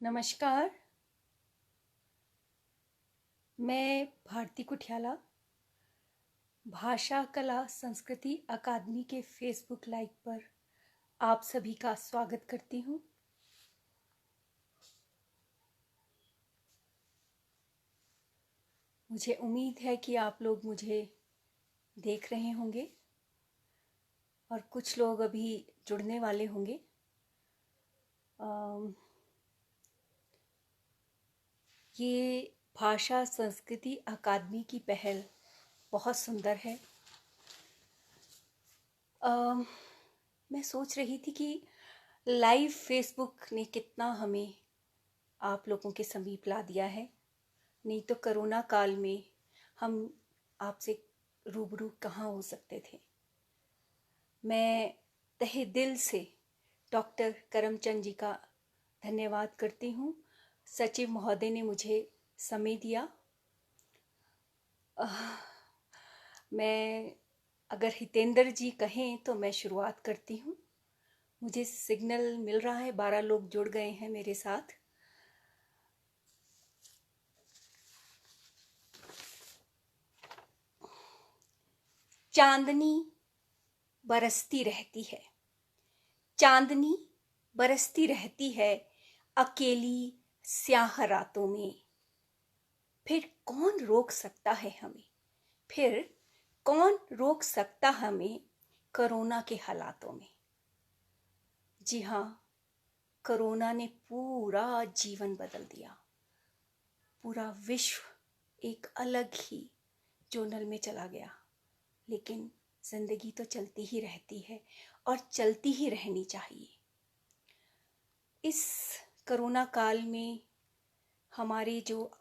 नमस्कार। मैं भारती कुठियाला भाषा कला संस्कृति अकादमी के फेसबुक लाइव पर आप सभी का स्वागत करती हूँ। मुझे उम्मीद है कि आप लोग मुझे देख रहे होंगे और कुछ लोग अभी जुड़ने वाले होंगे। ये भाषा संस्कृति अकादमी की पहल बहुत सुंदर है। मैं सोच रही थी कि लाइव फेसबुक ने कितना हमें आप लोगों के समीप ला दिया है। नहीं तो कोरोना काल में हम आपसे रूबरू कहाँ हो सकते थे। मैं तहे दिल से डॉक्टर करमचंद जी का धन्यवाद करती हूँ। सचिव महोदय ने मुझे समय दिया। मैं अगर हितेंद्र जी कहें तो मैं शुरुआत करती हूँ। मुझे सिग्नल मिल रहा है, 12 लोग जुड़ गए हैं मेरे साथ। चांदनी बरसती रहती है, चांदनी बरसती रहती है अकेली स्याह रातों में। फिर कौन रोक सकता है हमें, फिर कौन रोक सकता हमें कोरोना के हालातों में। जी हाँ, कोरोना ने पूरा जीवन बदल दिया। पूरा विश्व एक अलग ही जोनल में चला गया। लेकिन जिंदगी तो चलती ही रहती है और चलती ही रहनी चाहिए। इस कोरोना काल में हमारे जो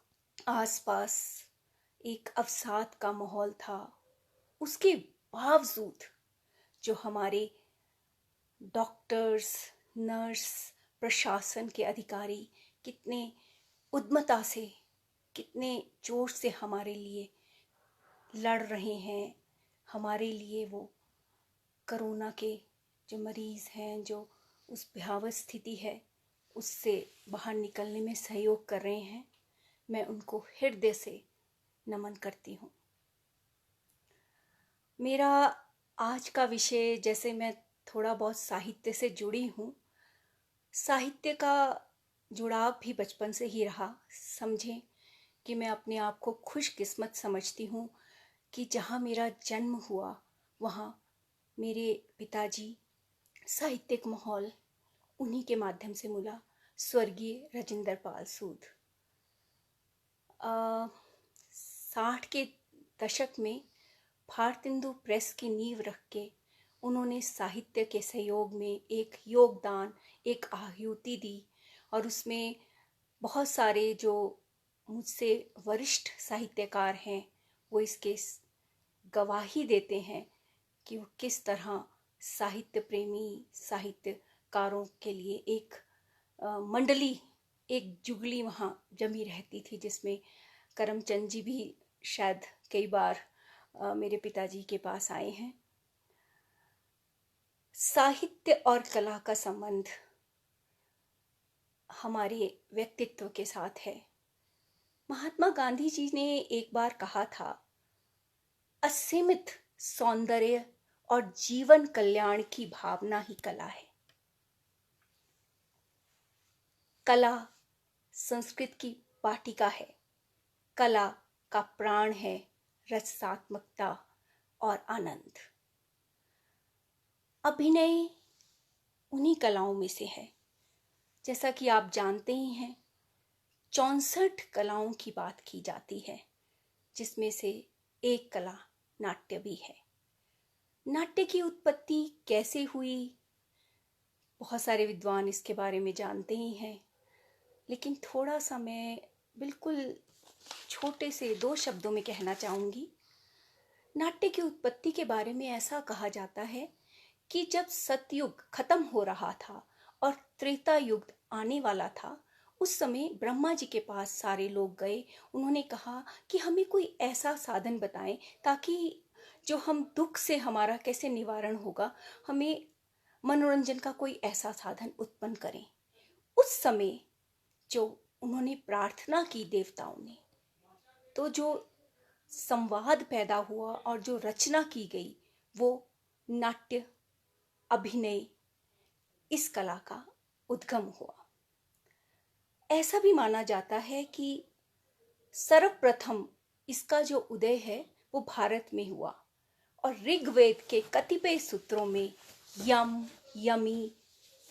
आसपास एक अवसाद का माहौल था, उसके बावजूद जो हमारे डॉक्टर्स, नर्स, प्रशासन के अधिकारी कितने उद्यमता से, कितने जोश से हमारे लिए लड़ रहे हैं। हमारे लिए वो कोरोना के जो मरीज़ हैं, जो उस भयावह स्थिति है उससे बाहर निकलने में सहयोग कर रहे हैं, मैं उनको हृदय से नमन करती हूँ। मेरा आज का विषय, जैसे मैं थोड़ा बहुत साहित्य से जुड़ी हूँ, साहित्य का जुड़ाव भी बचपन से ही रहा। समझें कि मैं अपने आप को खुशकिस्मत समझती हूँ कि जहाँ मेरा जन्म हुआ वहाँ मेरे पिताजी साहित्यिक माहौल उन्हीं के माध्यम से मिला। स्वर्गीय राजेंद्र पाल सूद 60 के दशक में भारतेंदु प्रेस की नींव रख के उन्होंने साहित्य के सहयोग में एक योगदान, एक आहुति दी। और उसमें बहुत सारे जो मुझसे वरिष्ठ साहित्यकार हैं वो इसके गवाही देते हैं कि वो किस तरह साहित्य प्रेमी साहित्यकारों के लिए एक मंडली, एक जुगली वहाँ जमी रहती थी, जिसमें करमचंद जी भी शायद कई बार मेरे पिताजी के पास आए हैं। साहित्य और कला का संबंध हमारे व्यक्तित्व के साथ है। महात्मा गांधी जी ने एक बार कहा था, असीमित सौंदर्य और जीवन कल्याण की भावना ही कला है। कला संस्कृत की वाटिका है। कला का प्राण है रसात्मकता और आनंद। अभिनय उन्हीं कलाओं में से है। जैसा कि आप जानते ही हैं, 64 कलाओं की बात की जाती है, जिसमें से एक कला नाट्य भी है। नाट्य की उत्पत्ति कैसे हुई, बहुत सारे विद्वान इसके बारे में जानते ही हैं, लेकिन थोड़ा सा मैं बिल्कुल छोटे से 2 शब्दों में कहना चाहूँगी। नाट्य की उत्पत्ति के बारे में ऐसा कहा जाता है कि जब सतयुग खत्म हो रहा था और त्रेता युग आने वाला था, उस समय ब्रह्मा जी के पास सारे लोग गए। उन्होंने कहा कि हमें कोई ऐसा साधन बताएं ताकि जो हम दुख से हमारा कैसे निवारण होगा, हमें मनोरंजन का कोई ऐसा साधन उत्पन्न करें। उस समय जो उन्होंने प्रार्थना की देवताओं ने, तो जो संवाद पैदा हुआ और जो रचना की गई वो नाट्य अभिनय इस कला का उद्गम हुआ। ऐसा भी माना जाता है कि सर्वप्रथम इसका जो उदय है वो भारत में हुआ और ऋग्वेद के कतिपय सूत्रों में यम, यमी,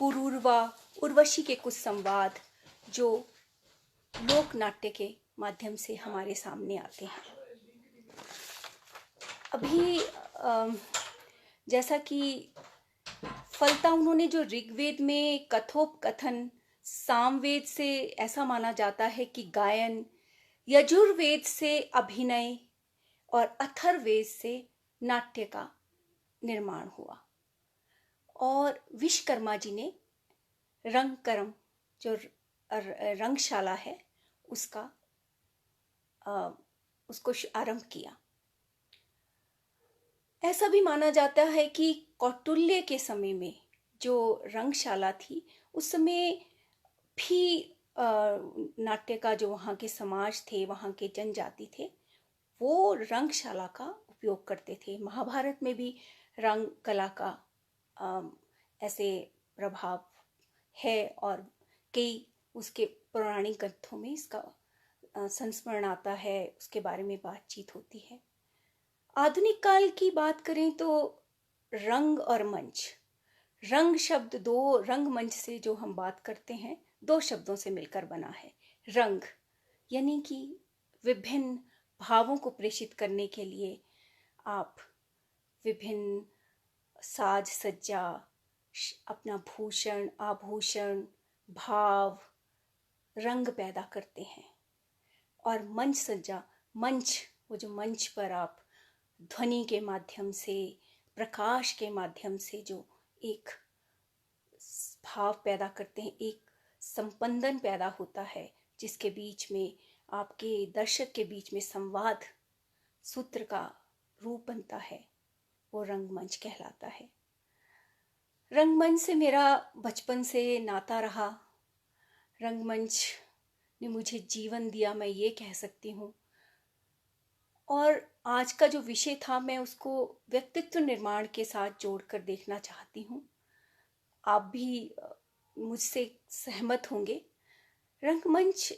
पुरूरवा, उर्वशी के कुछ संवाद जो लोक नाट्य के माध्यम से हमारे सामने आते हैं। अभी जैसा कि फलता उन्होंने जो ऋग्वेद में कथोपकथन, सामवेद से ऐसा माना जाता है कि गायन, यजुर्वेद से अभिनय और अथर्ववेद से नाट्य का निर्माण हुआ। और विश्वकर्मा जी ने रंगकर्म जो रंगशाला है उसको आरंभ किया। ऐसा भी माना जाता है कि कौटिल्य के समय में जो रंगशाला थी उस समय भी नाट्य का जो वहाँ के समाज थे, वहाँ के जनजाति थे, वो रंगशाला का उपयोग करते थे। महाभारत में भी रंग कला का ऐसे प्रभाव है और कई उसके पौराणिक ग्रंथों में इसका संस्मरण आता है, उसके बारे में बातचीत होती है। आधुनिक काल की बात करें तो रंग और मंच, रंग शब्द दो, रंगमंच से जो हम बात करते हैं दो शब्दों से मिलकर बना है। रंग यानी कि विभिन्न भावों को प्रेषित करने के लिए आप विभिन्न साज सज्जा, अपना भूषण, आभूषण, भाव, रंग पैदा करते हैं। और मंच सज्जा, मंच, वो जो मंच पर आप ध्वनि के माध्यम से, प्रकाश के माध्यम से जो एक भाव पैदा करते हैं, एक संपंदन पैदा होता है जिसके बीच में आपके दर्शक के बीच में संवाद सूत्र का रूप बनता है, वो रंगमंच कहलाता है। रंगमंच से मेरा बचपन से नाता रहा। रंगमंच ने मुझे जीवन दिया, मैं ये कह सकती हूँ। और आज का जो विषय था मैं उसको व्यक्तित्व निर्माण के साथ जोड़कर देखना चाहती हूँ। आप भी मुझसे सहमत होंगे। रंगमंच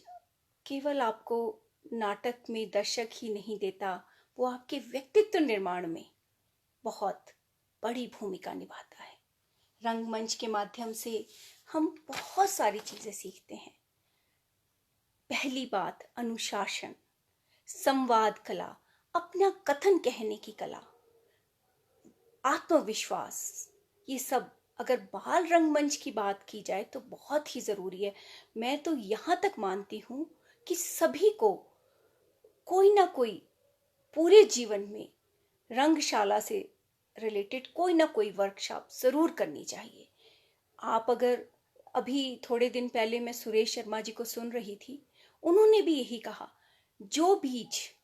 केवल आपको नाटक में दर्शक ही नहीं देता, वो आपके व्यक्तित्व निर्माण में बहुत बड़ी भूमिका निभाता है। रंगमंच के माध्यम से हम बहुत सारी चीजें सीखते हैं। पहली बात, अनुशासन, संवाद कला, अपना कथन कहने की कला, आत्मविश्वास, ये सब अगर बाल रंगमंच की बात की जाए तो बहुत ही जरूरी है। मैं तो यहाँ तक मानती हूँ कि सभी को कोई ना कोई पूरे जीवन में रंगशाला से रिलेटेड कोई ना कोई वर्कशॉप जरूर करनी चाहिए। आप अगर अभी थोड़े दिन पहले मैं सुरेश शर्मा जी को सुन रही थी, उन्होंने भी यही कहा, जो बीज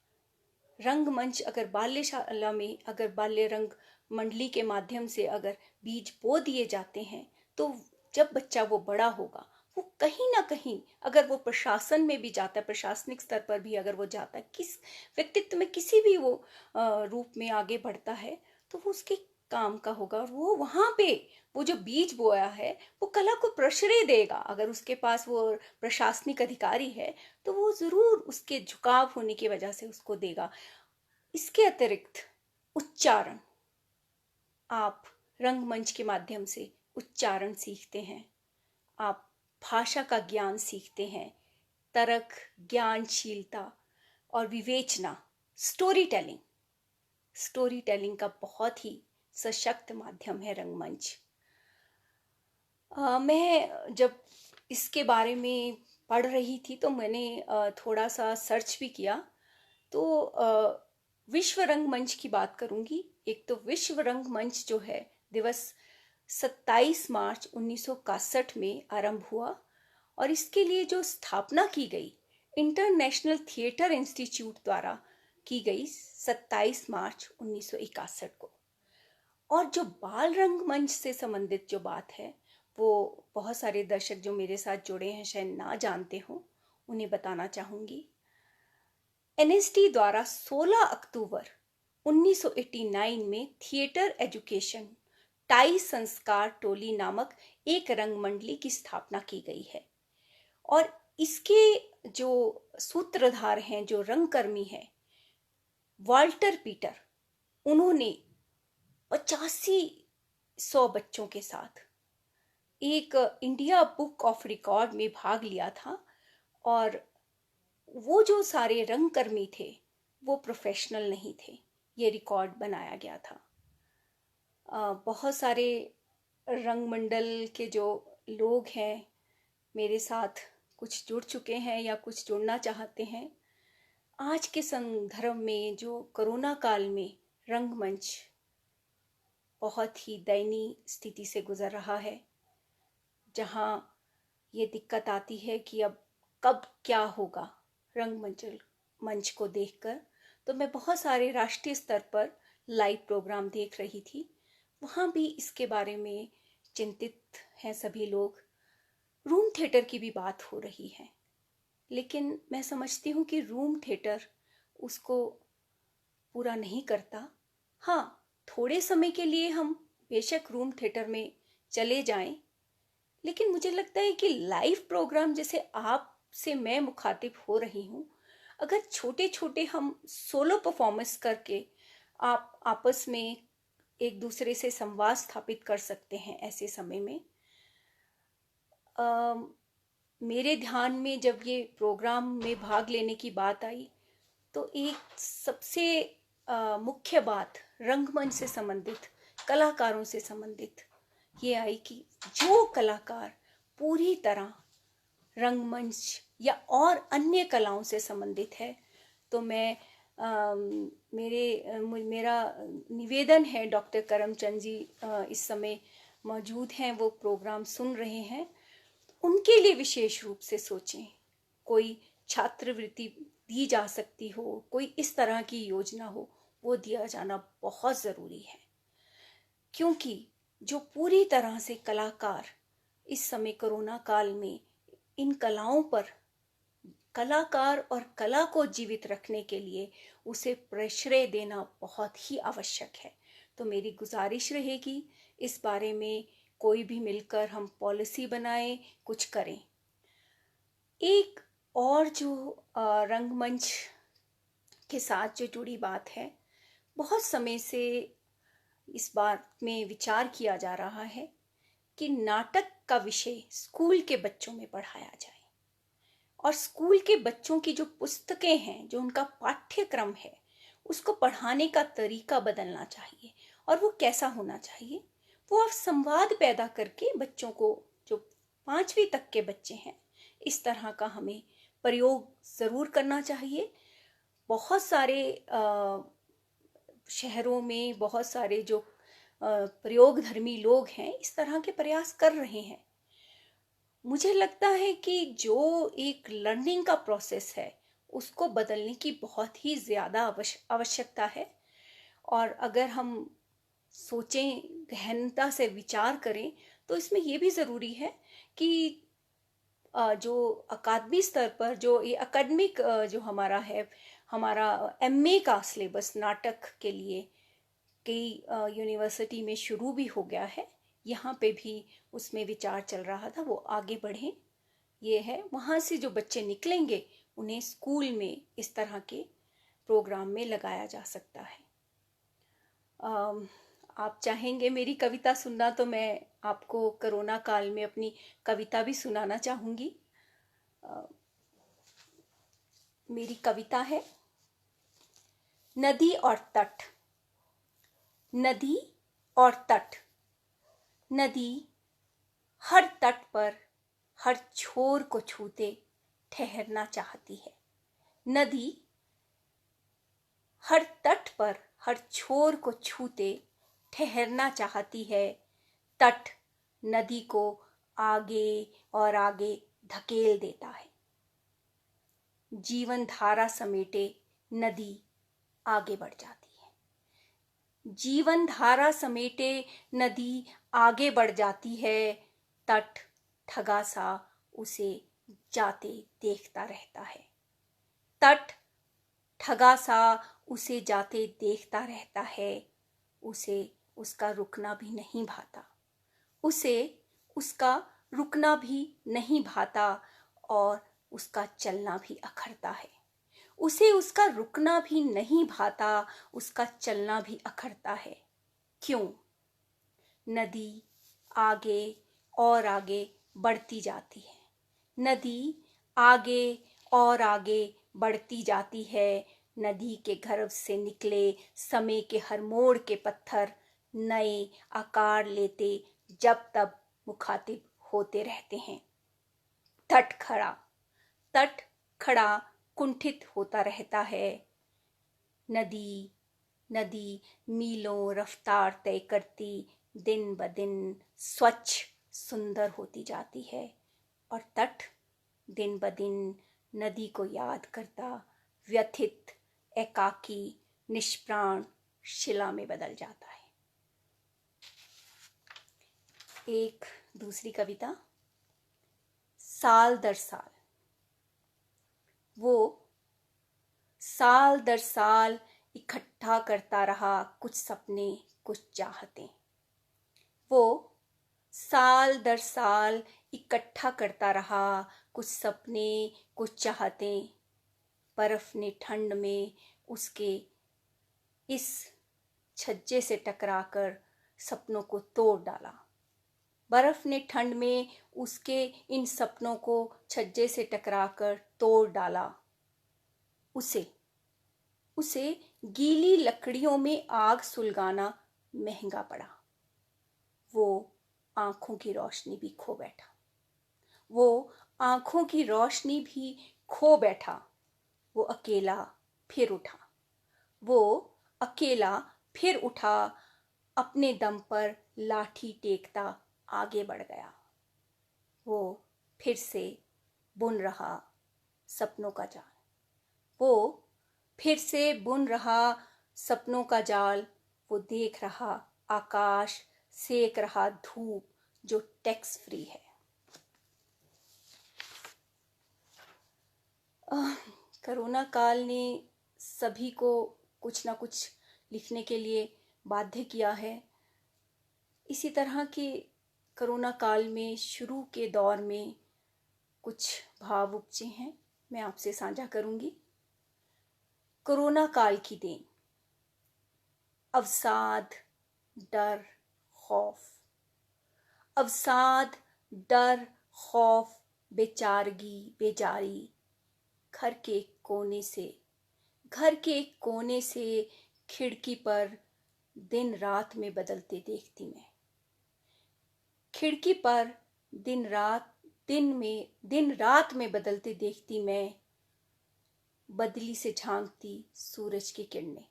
रंगमंच अगर बाल्यशाला में, अगर बाल्य रंग मंडली के माध्यम से अगर बीज बो दिए जाते हैं तो जब बच्चा वो बड़ा होगा, वो कहीं ना कहीं अगर वो प्रशासन में भी जाता है, प्रशासनिक स्तर पर भी अगर वो जाता है, किस व्यक्तित्व में किसी भी वो रूप में आगे बढ़ता है, तो वो उसके काम का होगा। और वो वहां पे वो जो बीज बोया है वो कला को प्रश्रय देगा। अगर उसके पास वो प्रशासनिक अधिकारी है तो वो जरूर उसके झुकाव होने की वजह से उसको देगा। इसके अतिरिक्त उच्चारण, आप रंगमंच के माध्यम से उच्चारण सीखते हैं, आप भाषा का ज्ञान सीखते हैं, तर्क, ज्ञानशीलता और विवेचना, स्टोरी टेलिंग का बहुत ही सशक्त माध्यम है रंगमंच। मैं जब इसके बारे में पढ़ रही थी तो मैंने थोड़ा सा सर्च भी किया। तो विश्व रंगमंच की बात करूंगी। एक तो विश्व रंगमंच जो है दिवस 27 मार्च 1961 में आरंभ हुआ और इसके लिए जो स्थापना की गई इंटरनेशनल थिएटर इंस्टीट्यूट द्वारा की गई 27 मार्च 1961 को। और जो बाल रंगमंच से संबंधित जो बात है वो बहुत सारे दर्शक जो मेरे साथ जुड़े हैं शायद ना जानते हों, उन्हें बताना चाहूँगी। एनएसडी द्वारा 16 अक्टूबर 1989 में थिएटर एजुकेशन टाई संस्कार टोली नामक एक रंगमंडली की स्थापना की गई है और इसके जो सूत्रधार हैं, जो रंगकर्मी हैं, वाल्टर पीटर, उन्होंने 8500 बच्चों के साथ एक इंडिया बुक ऑफ रिकॉर्ड में भाग लिया था और वो जो सारे रंगकर्मी थे वो प्रोफेशनल नहीं थे। ये रिकॉर्ड बनाया गया था। बहुत सारे रंगमंडल के जो लोग हैं मेरे साथ कुछ जुड़ चुके हैं या कुछ जुड़ना चाहते हैं। आज के संदर्भ में जो कोरोना काल में रंगमंच बहुत ही दयनीय स्थिति से गुजर रहा है, जहाँ ये दिक्कत आती है कि अब कब क्या होगा मंच को देखकर। तो मैं बहुत सारे राष्ट्रीय स्तर पर लाइव प्रोग्राम देख रही थी, वहाँ भी इसके बारे में चिंतित हैं सभी लोग। रूम थिएटर की भी बात हो रही है, लेकिन मैं समझती हूँ कि रूम थिएटर उसको पूरा नहीं करता। हाँ, थोड़े समय के लिए हम बेशक रूम थिएटर में चले जाएं, लेकिन मुझे लगता है कि लाइव प्रोग्राम जैसे आपसे मैं मुखातिब हो रही हूँ, अगर छोटे छोटे हम सोलो परफॉर्मेंस करके आप आपस में एक दूसरे से संवाद स्थापित कर सकते हैं ऐसे समय में। मेरे ध्यान में जब ये प्रोग्राम में भाग लेने की बात आई तो एक सबसे मुख्य बात रंगमंच से संबंधित, कलाकारों से संबंधित ये आई कि जो कलाकार पूरी तरह रंगमंच या और अन्य कलाओं से संबंधित है, तो मैं मेरा निवेदन है, डॉक्टर करमचंद जी इस समय मौजूद हैं, वो प्रोग्राम सुन रहे हैं, उनके लिए विशेष रूप से सोचें। कोई छात्रवृत्ति दी जा सकती हो, कोई इस तरह की योजना हो, वो दिया जाना बहुत ज़रूरी है, क्योंकि जो पूरी तरह से कलाकार इस समय कोरोना काल में इन कलाओं पर, कलाकार और कला को जीवित रखने के लिए उसे प्रश्रय देना बहुत ही आवश्यक है। तो मेरी गुजारिश रहेगी इस बारे में कोई भी मिलकर हम पॉलिसी बनाएं, कुछ करें। एक और जो रंगमंच के साथ जो जुड़ी बात है, बहुत समय से इस बात में विचार किया जा रहा है कि नाटक का विषय स्कूल के बच्चों में पढ़ाया जाए और स्कूल के बच्चों की जो पुस्तकें हैं, जो उनका पाठ्यक्रम है, उसको पढ़ाने का तरीका बदलना चाहिए। और वो कैसा होना चाहिए? वो आप संवाद पैदा करके बच्चों को, जो 5वीं तक के बच्चे हैं, इस तरह का हमें प्रयोग ज़रूर करना चाहिए। बहुत सारे शहरों में बहुत सारे जो प्रयोगधर्मी लोग हैं इस तरह के प्रयास कर रहे हैं। मुझे लगता है कि जो एक लर्निंग का प्रोसेस है उसको बदलने की बहुत ही ज़्यादा आवश्यकता है। और अगर हम सोचें, गहनता से विचार करें, तो इसमें यह भी ज़रूरी है कि जो अकादमी स्तर पर जो ये अकादमिक जो हमारा एमए का सिलेबस नाटक के लिए कई यूनिवर्सिटी में शुरू भी हो गया है, यहाँ पे भी उसमें विचार चल रहा था, वो आगे बढ़ें। ये है, वहाँ से जो बच्चे निकलेंगे उन्हें स्कूल में इस तरह के प्रोग्राम में लगाया जा सकता है। आप चाहेंगे मेरी कविता सुनना, तो मैं आपको कोरोना काल में अपनी कविता भी सुनाना चाहूँगी। मेरी कविता है नदी और तट। नदी और तट। नदी हर तट पर हर छोर को छूते ठहरना चाहती है। नदी हर तट पर हर छोर को छूते ठहरना चाहती है। तट नदी को आगे और आगे धकेल देता है। जीवन धारा समेटे नदी आगे बढ़ जाती है। जीवन धारा समेटे नदी आगे बढ़ जाती है। तट ठगा सा उसे जाते देखता रहता है। तट ठगा सा उसे जाते देखता रहता है। उसे उसका रुकना भी नहीं भाता। उसे उसका रुकना भी नहीं भाता और उसका चलना भी अखरता है। उसे उसका रुकना भी नहीं भाता, उसका चलना भी अखरता है। क्यों? नदी आगे और आगे बढ़ती जाती है। नदी आगे और आगे बढ़ती जाती है। नदी के गर्भ से निकले समय के हर मोड़ के पत्थर नए आकार लेते जब तब मुखातिब होते रहते हैं। तट खड़ा कुंठित होता रहता है। नदी मीलों रफ्तार तय करती दिन ब दिन स्वच्छ सुंदर होती जाती है और तट दिन ब दिन नदी को याद करता व्यथित एकाकी निष्प्राण शिला में बदल जाता है। एक दूसरी कविता। साल दर साल। वो साल दर साल इकट्ठा करता रहा कुछ सपने कुछ चाहते। वो साल दर साल इकट्ठा करता रहा कुछ सपने कुछ चाहते। बर्फ ने ठंड में उसके इस छज्जे से टकराकर सपनों को तोड़ डाला। बर्फ ने ठंड में उसके इन सपनों को छज्जे से टकराकर तोड़ डाला। उसे गीली लकड़ियों में आग सुलगाना महंगा पड़ा। वो आंखों की रोशनी भी खो बैठा। वो आंखों की रोशनी भी खो बैठा। वो अकेला फिर उठा। वो अकेला फिर उठा। अपने दम पर लाठी टेकता आगे बढ़ गया। वो फिर से बुन रहा सपनों का जाल। वो फिर से बुन रहा सपनों का जाल। वो देख रहा आकाश, सेक रहा धूप जो टैक्स फ्री है। कोरोना काल ने सभी को कुछ ना कुछ लिखने के लिए बाध्य किया है। इसी तरह के कोरोना काल में शुरू के दौर में कुछ भाव उपजे हैं, मैं आपसे साझा करूंगी। कोरोना काल की देन। अवसाद, डर, खौफ। अवसाद, डर, खौफ, बेचारगी, बेजारी। घर के एक कोने से खिड़की पर दिन रात में बदलते देखती मैं। खिड़की पर दिन रात में बदलते देखती मैं। बदली से झांकती सूरज की किरणें।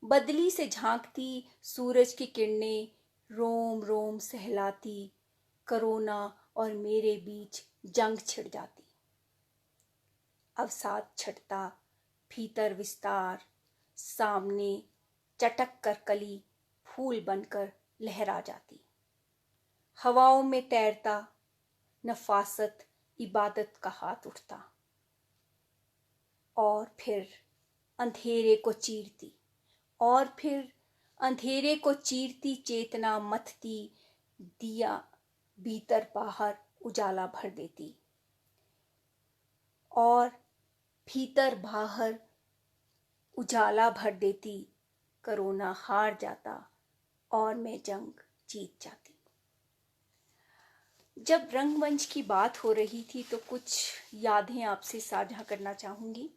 बदली से झांकती सूरज की किरणें रोम रोम सहलाती। कोरोना और मेरे बीच जंग छिड़ जाती। अवसाद छटता, भीतर विस्तार, सामने चटक कर कली फूल बनकर लहरा जाती। हवाओं में तैरता नफासत इबादत का हाथ उठता और फिर अंधेरे को चीरती चेतना मथती दिया भीतर बाहर उजाला भर देती और भीतर बाहर उजाला भर देती। कोरोना हार जाता और मैं जंग जीत जाती। जब रंगमंच की बात हो रही थी तो कुछ यादें आपसे साझा करना चाहूंगी।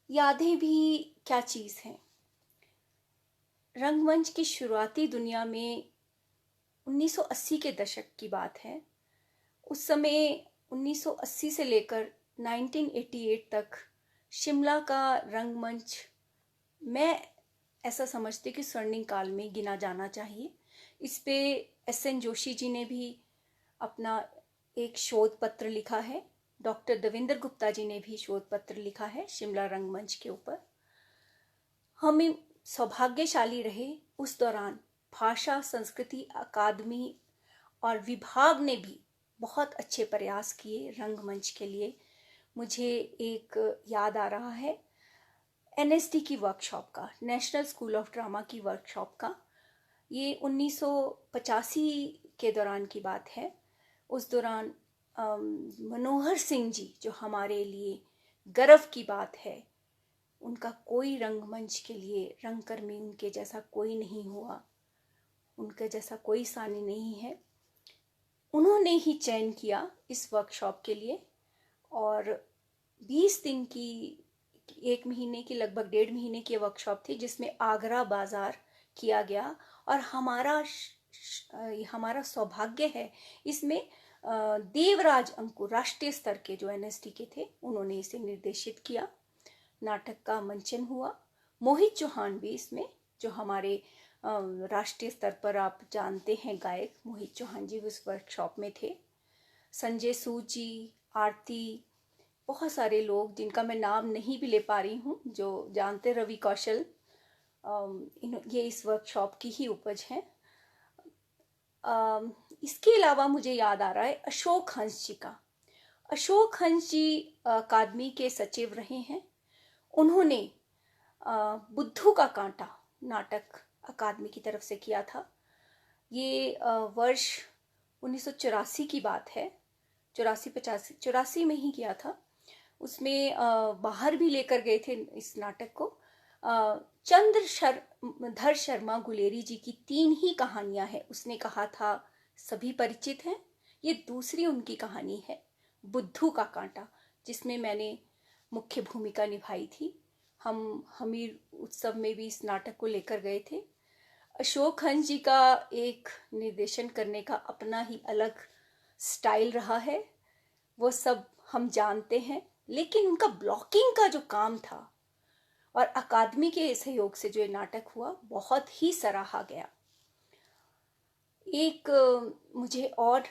यादें भी क्या चीज़ हैं। रंगमंच की शुरुआती दुनिया में 1980 के दशक की बात है। उस समय 1980 से लेकर 1988 तक शिमला का रंगमंच, मैं ऐसा समझती कि स्वर्णिम काल में गिना जाना चाहिए। इस पे एस.एन. जोशी जी ने भी अपना एक शोध पत्र लिखा है। डॉक्टर देवेंद्र गुप्ता जी ने भी शोध पत्र लिखा है शिमला रंगमंच के ऊपर। हम सौभाग्यशाली रहे उस दौरान भाषा संस्कृति अकादमी और विभाग ने भी बहुत अच्छे प्रयास किए रंगमंच के लिए। मुझे एक याद आ रहा है एनएसडी की वर्कशॉप का, नेशनल स्कूल ऑफ ड्रामा की वर्कशॉप का। ये 1985 के दौरान की बात है। उस दौरान मनोहर सिंह जी, जो हमारे लिए गर्व की बात है, उनका कोई रंगमंच के लिए रंगकर्मी उनके जैसा कोई नहीं हुआ, उनके जैसा कोई सानी नहीं है। उन्होंने ही चयन किया इस वर्कशॉप के लिए और 20 दिन की, 1 महीने की, लगभग 1.5 महीने की वर्कशॉप थी, जिसमें आगरा बाजार किया गया। और हमारा सौभाग्य है इसमें देवराज अंकुर, राष्ट्रीय स्तर के जो एनएसडी के थे, उन्होंने इसे निर्देशित किया। नाटक का मंचन हुआ। मोहित चौहान भी इसमें, जो हमारे राष्ट्रीय स्तर पर आप जानते हैं गायक मोहित चौहान जी, उस वर्कशॉप में थे। संजय सूद जी, आरती, बहुत सारे लोग जिनका मैं नाम नहीं भी ले पा रही हूँ, जो जानते, रवि कौशल, ये इस वर्कशॉप की ही उपज हैं। इसके अलावा मुझे याद आ रहा है अशोक हंस जी का। अशोक हंस जी अकादमी के सचिव रहे हैं। उन्होंने बुद्धू का कांटा नाटक अकादमी की तरफ से किया था। ये वर्ष 1984 की बात है, 84 में ही किया था। उसमें बाहर भी लेकर गए थे इस नाटक को। चंद्रधर शर्मा गुलेरी जी की 3 ही कहानियां हैं। उसने कहा था सभी परिचित हैं। ये दूसरी उनकी कहानी है, बुद्धू का कांटा, जिसमें मैंने मुख्य भूमिका निभाई थी। हम हमीर उत्सव में भी इस नाटक को लेकर गए थे। अशोक हंस जी का एक निर्देशन करने का अपना ही अलग स्टाइल रहा है, वो सब हम जानते हैं। लेकिन उनका ब्लॉकिंग का जो काम था और अकादमी के सहयोग से जो ये नाटक हुआ, बहुत ही सराहा गया। एक मुझे और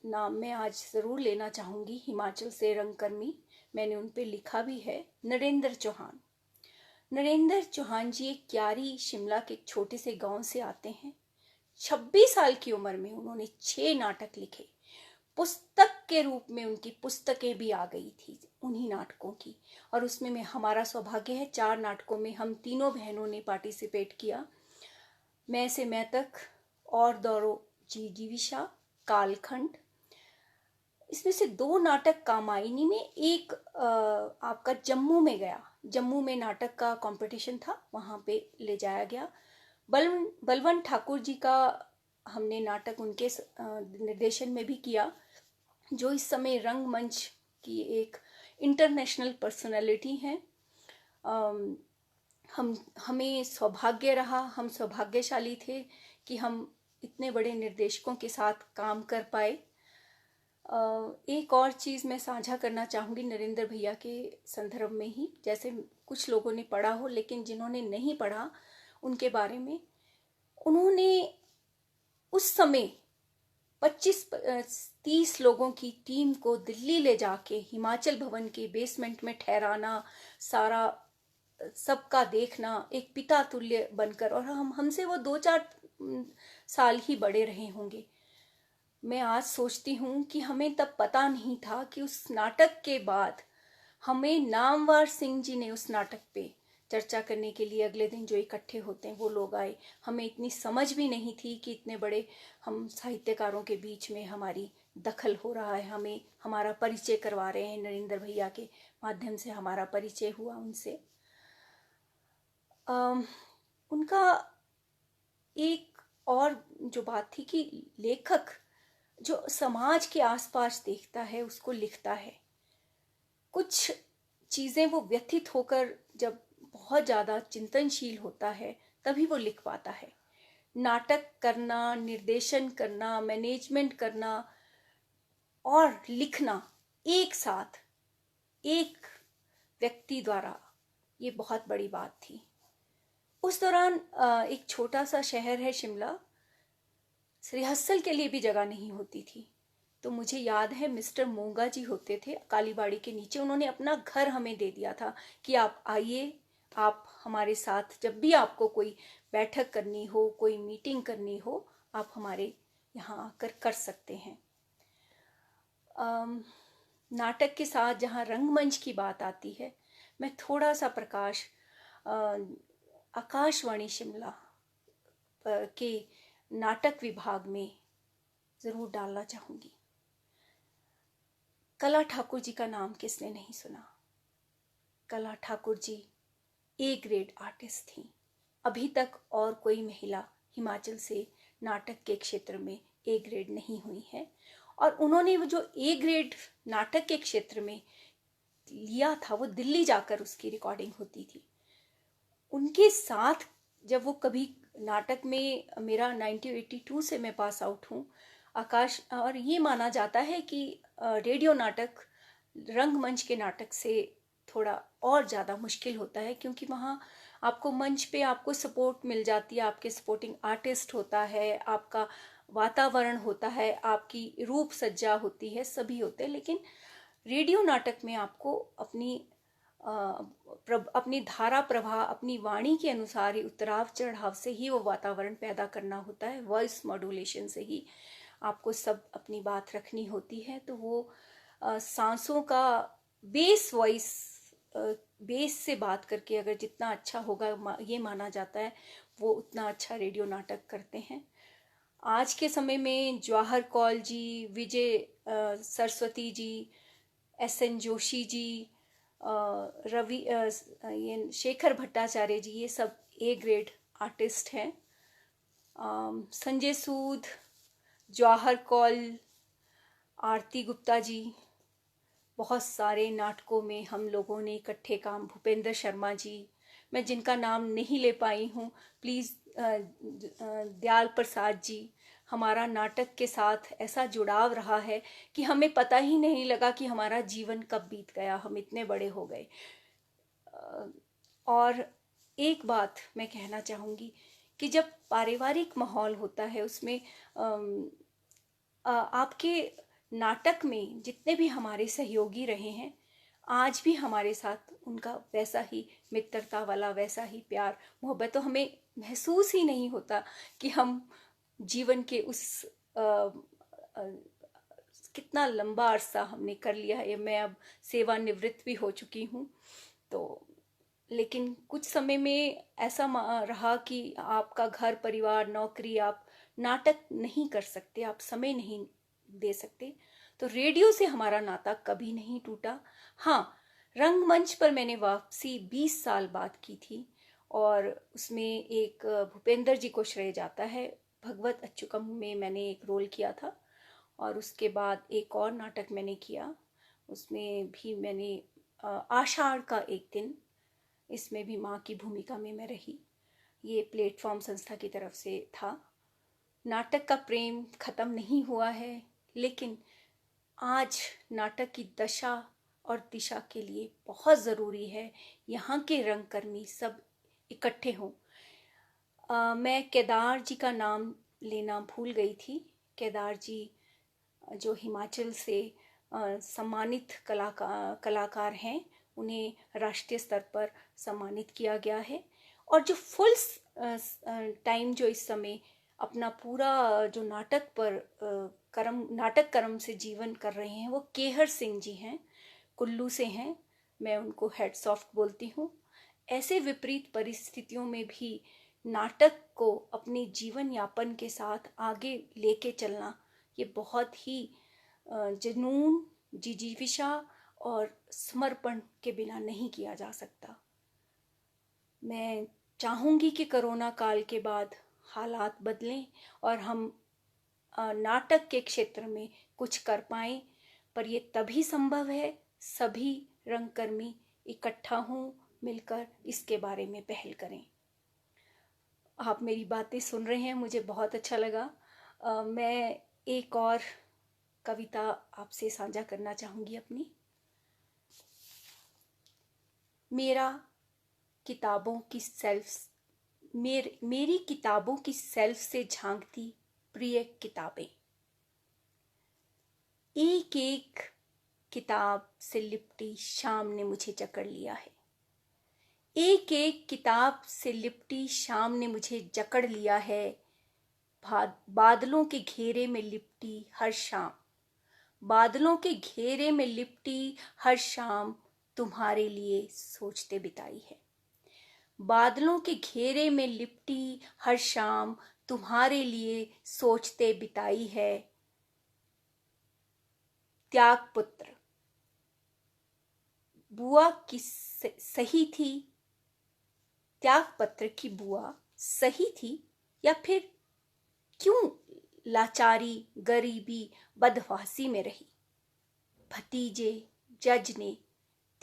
नाम मैं आज ज़रूर लेना चाहूँगी, हिमाचल से रंगकर्मी, मैंने उन पे लिखा भी है, नरेंद्र चौहान। नरेंद्र चौहान जी एक क्यारी, शिमला के एक छोटे से गांव से आते हैं। 26 साल की उम्र में उन्होंने 6 नाटक लिखे। पुस्तक के रूप में उनकी पुस्तकें भी आ गई थी उन्हीं नाटकों की। और उसमें में हमारा सौभाग्य है, 4 नाटकों में हम तीनों बहनों ने पार्टिसिपेट किया। मैं से मैं तक, और दौरो जीविशा, कालखंड। इसमें से 2 नाटक कामायनी में, एक आपका जम्मू में गया, जम्मू में नाटक का कंपटीशन था, वहाँ पे ले जाया गया। बलवंत ठाकुर जी का हमने नाटक उनके निर्देशन में भी किया, जो इस समय रंगमंच की एक इंटरनेशनल पर्सनालिटी हैं। हमें सौभाग्य रहा, हम सौभाग्यशाली थे कि हम इतने बड़े निर्देशकों के साथ काम कर पाए। एक और चीज़ मैं साझा करना चाहूँगी नरेंद्र भैया के संदर्भ में ही, जैसे कुछ लोगों ने पढ़ा हो, लेकिन जिन्होंने नहीं पढ़ा उनके बारे में, उन्होंने उस समय 25-30 लोगों की टीम को दिल्ली ले जाके हिमाचल भवन के बेसमेंट में ठहराना, सारा सबका देखना, एक पिता तुल्य बनकर। और हमसे वो 2-4 साल ही बड़े रहे होंगे। मैं आज सोचती हूँ कि हमें तब पता नहीं था कि उस नाटक के बाद हमें नामवर सिंह जी ने उस नाटक पे चर्चा करने के लिए अगले दिन जो इकट्ठे होते हैं वो लोग आए। हमें इतनी समझ भी नहीं थी कि इतने बड़े हम साहित्यकारों के बीच में हमारी दखल हो रहा है। हमें हमारा परिचय करवा रहे हैं, नरेंद्र भैया के माध्यम से हमारा परिचय हुआ उनसे। उनका एक और जो बात थी कि लेखक जो समाज के आसपास देखता है उसको लिखता है। कुछ चीज़ें वो व्यथित होकर जब बहुत ज़्यादा चिंतनशील होता है तभी वो लिख पाता है। नाटक करना, निर्देशन करना, मैनेजमेंट करना और लिखना एक साथ एक व्यक्ति द्वारा, ये बहुत बड़ी बात थी। उस दौरान एक छोटा सा शहर है शिमला, रिहर्सल के लिए भी जगह नहीं होती थी। तो मुझे याद है मिस्टर मोंगा जी होते थे कालीबाड़ी के नीचे, उन्होंने अपना घर हमें दे दिया था कि आप आइए, आप हमारे साथ, जब भी आपको कोई बैठक करनी हो, कोई मीटिंग करनी हो, आप हमारे यहाँ आकर कर सकते हैं। नाटक के साथ जहाँ रंगमंच की बात आती है, मैं थोड़ा सा प्रकाश आकाशवाणी शिमला के नाटक विभाग में ज़रूर डालना चाहूँगी। कला ठाकुर जी का नाम किसने नहीं सुना। कला Thakur ji A grade artist थी। अभी तक और कोई महिला हिमाचल से नाटक के क्षेत्र में ए ग्रेड नहीं हुई है, और उन्होंने वो जो ए ग्रेड नाटक के क्षेत्र में लिया था, वो दिल्ली जाकर उसकी रिकॉर्डिंग होती थी। उनके साथ जब वो कभी नाटक में, मेरा 1982 से मैं पास आउट हूँ आकाश, और ये माना जाता है कि रेडियो नाटक रंगमंच के नाटक से थोड़ा और ज़्यादा मुश्किल होता है, क्योंकि वहाँ आपको मंच पे आपको सपोर्ट मिल जाती है, आपके सपोर्टिंग आर्टिस्ट होता है, आपका वातावरण होता है, आपकी रूप सज्जा होती है, सभी होते हैं। लेकिन रेडियो नाटक में आपको अपनी धारा प्रवाह, अपनी वाणी के अनुसार ही, उतराव चढ़ाव से ही वो वातावरण पैदा करना होता है, वॉइस मॉड्यूलेशन से ही आपको सब अपनी बात रखनी होती है। तो वो सांसों का बेस वॉइस, बेस से बात करके अगर जितना अच्छा होगा, ये माना जाता है, वो उतना अच्छा रेडियो नाटक करते हैं। आज के समय में जवाहर कौल जी, विजय सरस्वती जी, एस.एन. जोशी जी, रवि ये शेखर भट्टाचार्य जी, ये सब ए ग्रेड आर्टिस्ट हैं। संजय सूद, जवाहर कौल, आरती गुप्ता जी, बहुत सारे नाटकों में हम लोगों ने इकट्ठे काम, भूपेंद्र शर्मा जी, मैं जिनका नाम नहीं ले पाई हूँ, प्लीज़ दयाल प्रसाद जी, हमारा नाटक के साथ ऐसा जुड़ाव रहा है कि हमें पता ही नहीं लगा कि हमारा जीवन कब बीत गया, हम इतने बड़े हो गए। और एक बात मैं कहना चाहूँगी कि जब पारिवारिक माहौल होता है, उसमें आपके नाटक में जितने भी हमारे सहयोगी रहे हैं, आज भी हमारे साथ उनका वैसा ही मित्रता वाला, वैसा ही प्यार मोहब्बत, तो हमें महसूस ही नहीं होता कि हम जीवन के उस कितना लंबा अरसा हमने कर लिया है। मैं अब सेवानिवृत्त भी हो चुकी हूँ, तो लेकिन कुछ समय में ऐसा रहा कि आपका घर परिवार, नौकरी, आप नाटक नहीं कर सकते, आप समय नहीं दे सकते, तो रेडियो से हमारा नाता कभी नहीं टूटा। हाँ, रंगमंच पर मैंने वापसी 20 साल बाद की थी, और उसमें एक भूपेंद्र जी को श्रेय जाता है। भगवत अच्युकम में मैंने एक रोल किया था, और उसके बाद एक और नाटक मैंने किया, उसमें भी मैंने आषाढ़ का एक दिन, इसमें भी माँ की भूमिका में मैं रही। ये प्लेटफॉर्म संस्था की तरफ से था। नाटक का प्रेम ख़त्म नहीं हुआ है, लेकिन आज नाटक की दशा और दिशा के लिए बहुत ज़रूरी है यहाँ के रंगकर्मी सब इकट्ठे हों। मैं केदार जी का नाम लेना भूल गई थी। केदार जी जो हिमाचल से सम्मानित कलाकार हैं, उन्हें राष्ट्रीय स्तर पर सम्मानित किया गया है। और जो फुल टाइम जो इस समय अपना पूरा जो नाटक कर्म से जीवन कर रहे हैं, वो केहर सिंह जी हैं, कुल्लू से हैं। मैं उनको हेड्स ऑफ बोलती हूँ। ऐसे विपरीत परिस्थितियों में भी नाटक को अपने जीवन यापन के साथ आगे लेके चलना, ये बहुत ही जुनून, जिजीविषा और समर्पण के बिना नहीं किया जा सकता। मैं चाहूँगी कि कोरोना काल के बाद हालात बदलें और हम नाटक के क्षेत्र में कुछ कर पाएं, पर ये तभी संभव है सभी रंगकर्मी इकट्ठा हों, मिलकर इसके बारे में पहल करें। आप मेरी बातें सुन रहे हैं, मुझे बहुत अच्छा लगा। मैं एक और कविता आपसे साझा करना चाहूँगी अपनी। मेरी किताबों की सेल्फ से झांकती प्रिय किताबें, एक एक किताब से लिपटी शाम ने मुझे जकड़ लिया है। एक एक किताब से लिपटी शाम ने मुझे जकड़ लिया है। बादलों के घेरे में लिपटी हर शाम, बादलों के घेरे में लिपटी हर शाम तुम्हारे लिए सोचते बिताई है। बादलों के घेरे में लिपटी हर शाम तुम्हारे लिए सोचते बिताई है। त्याग पुत्र, बुआ की सही थी, त्याग पत्र की बुआ सही थी, या फिर क्यों लाचारी, गरीबी, बदहवासी में रही? भतीजे जज ने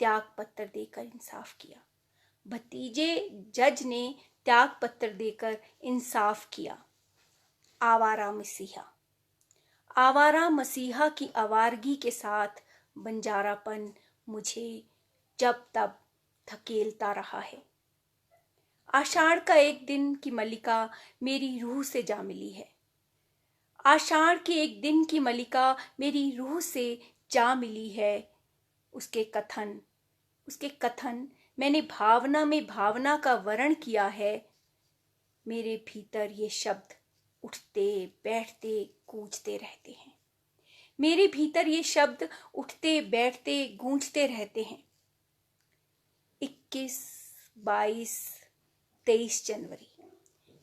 त्याग पत्र देकर इंसाफ किया, भतीजे जज ने त्याग पत्र देकर इंसाफ किया। आवारा मसीहा, आवारा मसीहा की आवारगी के साथ बंजारापन मुझे जब तब धकेलता रहा है। आषाढ़ का एक दिन की मलिका मेरी रूह से जा मिली है, आषाढ़ के एक दिन की मलिका मेरी रूह से जा मिली है। उसके कथन मैंने भावना में भावना का वर्ण किया है। मेरे भीतर ये शब्द उठते बैठते गूंजते रहते हैं, मेरे भीतर ये शब्द उठते बैठते गूंजते रहते हैं। 21, 22, 23 जनवरी,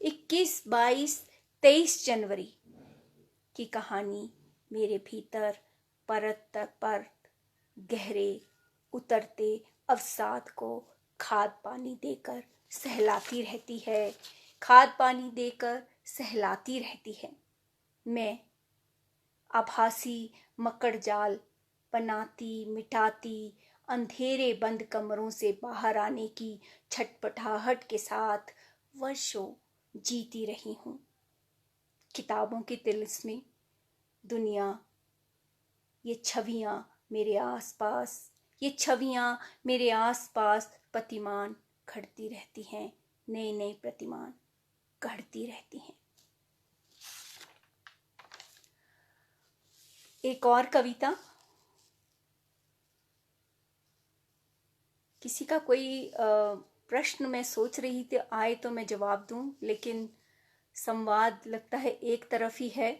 21, 22, 23 जनवरी की कहानी मेरे भीतर परत दर परत गहरे उतरते अवसाद को खाद पानी देकर सहलाती रहती है, खाद पानी देकर सहलाती रहती है। मैं आभासी मकड़ जाल बनाती मिटाती अंधेरे बंद कमरों से बाहर आने की छटपटाहट के साथ वर्षों जीती रही हूँ। किताबों की तिलिस्में दुनिया, ये छवियाँ मेरे आसपास, ये छवियाँ मेरे आसपास प्रतिमान घड़ती रहती हैं, नए नए प्रतिमान घड़ती रहती हैं। एक और कविता, किसी का कोई प्रश्न मैं सोच रही थी आए तो मैं जवाब दूं, लेकिन संवाद लगता है एक तरफ ही है।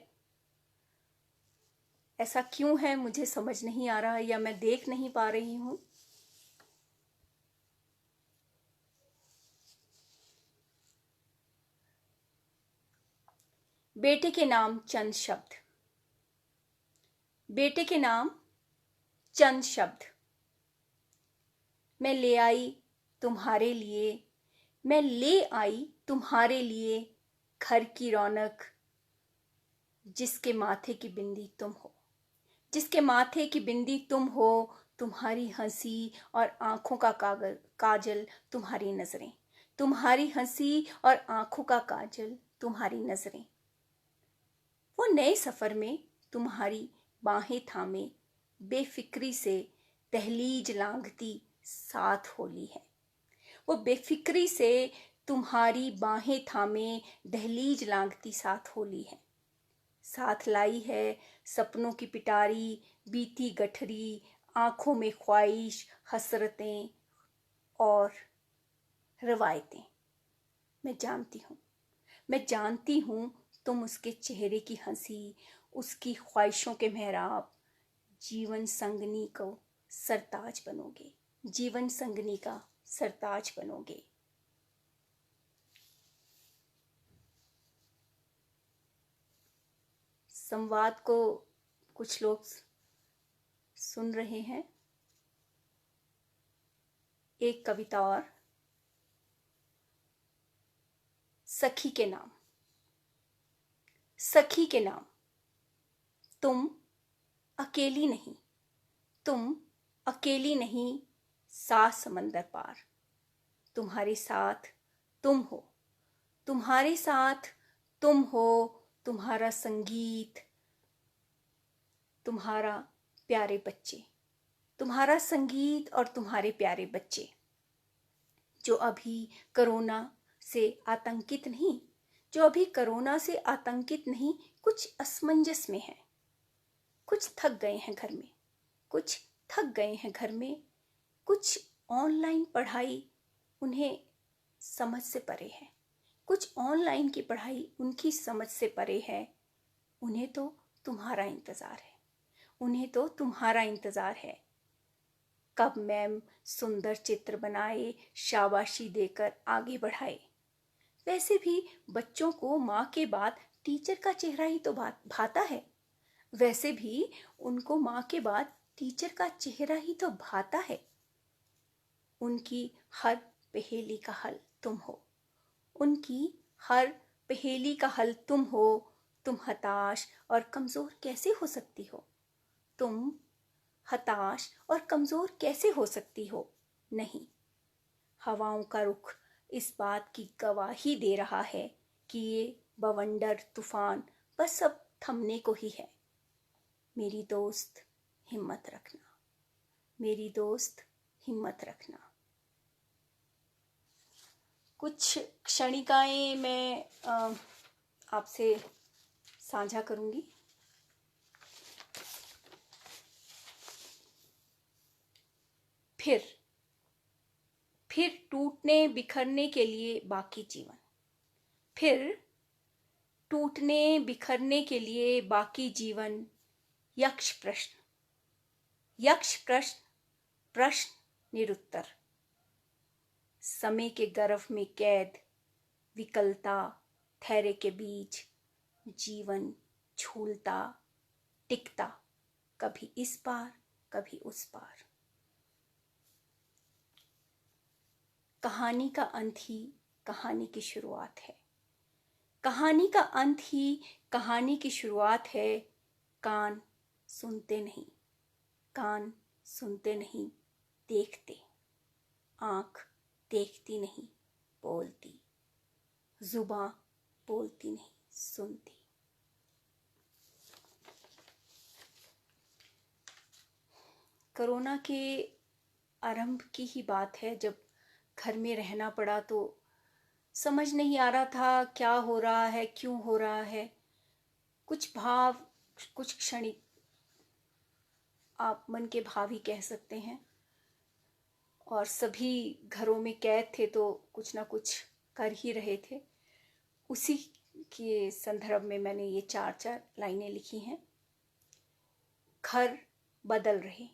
ऐसा क्यों है मुझे समझ नहीं आ रहा, या मैं देख नहीं पा रही हूं। बेटे के नाम चंद शब्द, बेटे के नाम चंद शब्द, मैं ले आई तुम्हारे लिए, मैं ले आई तुम्हारे लिए घर की रौनक, जिसके माथे की बिंदी तुम हो, जिसके माथे की बिंदी तुम हो, तुम्हारी हंसी और आंखों का काजल तुम्हारी नजरें, तुम्हारी हंसी और आंखों का काजल तुम्हारी नजरें। वो नए सफर में तुम्हारी बाहें थामे बेफिक्री से दहलीज लांघती साथ होली है, वो बेफिक्री से तुम्हारी बाहें थामे दहलीज लांघती साथ होली है। साथ लाई है सपनों की पिटारी, बीती गठरी, आंखों में ख्वाहिश, हसरतें और रवायतें। मैं जानती हूँ तुम उसके चेहरे की हंसी, उसकी ख्वाहिशों के मेहराब, जीवन संगनी को सरताज बनोगे, जीवन संगनी का सरताज बनोगे। संवाद को कुछ लोग सुन रहे हैं। एक कविता और, सखी के नाम, सखी के नाम, तुम अकेली नहीं, तुम अकेली नहीं, सात समंदर पार, तुम्हारे साथ तुम हो, तुम्हारे साथ तुम हो, तुम्हारा संगीत, तुम्हारा प्यारे बच्चे, तुम्हारा संगीत और तुम्हारे प्यारे बच्चे, जो अभी कोरोना से आतंकित नहीं, जो अभी कोरोना से आतंकित नहीं, कुछ असमंजस में है, कुछ थक गए हैं घर में, कुछ थक गए हैं घर में, कुछ ऑनलाइन पढ़ाई उन्हें समझ से परे है, कुछ ऑनलाइन की पढ़ाई उनकी समझ से परे है। उन्हें तो तुम्हारा इंतज़ार है, उन्हें तो तुम्हारा इंतज़ार है। कब मैम सुंदर चित्र बनाए, शाबाशी देकर आगे बढ़ाए। वैसे भी बच्चों को माँ के बाद टीचर का चेहरा ही तो भाता है। वैसे भी उनको माँ के बाद टीचर का चेहरा ही तो भाता है। उनकी हर पहेली का हल तुम हो, उनकी हर पहेली का हल तुम हो। तुम हताश और कमज़ोर कैसे हो सकती हो? तुम हताश और कमज़ोर कैसे हो सकती हो? नहीं, हवाओं का रुख इस बात की गवाही दे रहा है कि ये बवंडर तूफान बस अब थमने को ही है। मेरी दोस्त हिम्मत रखना, मेरी दोस्त हिम्मत रखना। कुछ क्षणिकाएं मैं आपसे साझा करूंगी। फिर टूटने बिखरने के लिए बाकी जीवन, फिर टूटने बिखरने के लिए बाकी जीवन। यक्ष प्रश्न, यक्ष प्रश्न, प्रश्न निरुत्तर। समय के गर्भ में कैद, विकलता, थैरे के बीच जीवन झूलता, टिकता, कभी इस पार कभी उस पार। कहानी का अंत ही कहानी की शुरुआत है, कहानी का अंत ही कहानी की शुरुआत है। कान सुनते नहीं, कान सुनते नहीं, देखते। आँख देखती नहीं, बोलती। जुबां बोलती नहीं, सुनती। कोरोना के आरंभ की ही बात है, जब घर में रहना पड़ा तो समझ नहीं आ रहा था क्या हो रहा है, क्यों हो रहा है। कुछ भाव, कुछ क्षणिक आप मन के भाव ही कह सकते हैं। और सभी घरों में कैद थे तो कुछ ना कुछ कर ही रहे थे। उसी के संदर्भ में मैंने ये 4 लाइनें लिखी हैं। घर बदल रहे,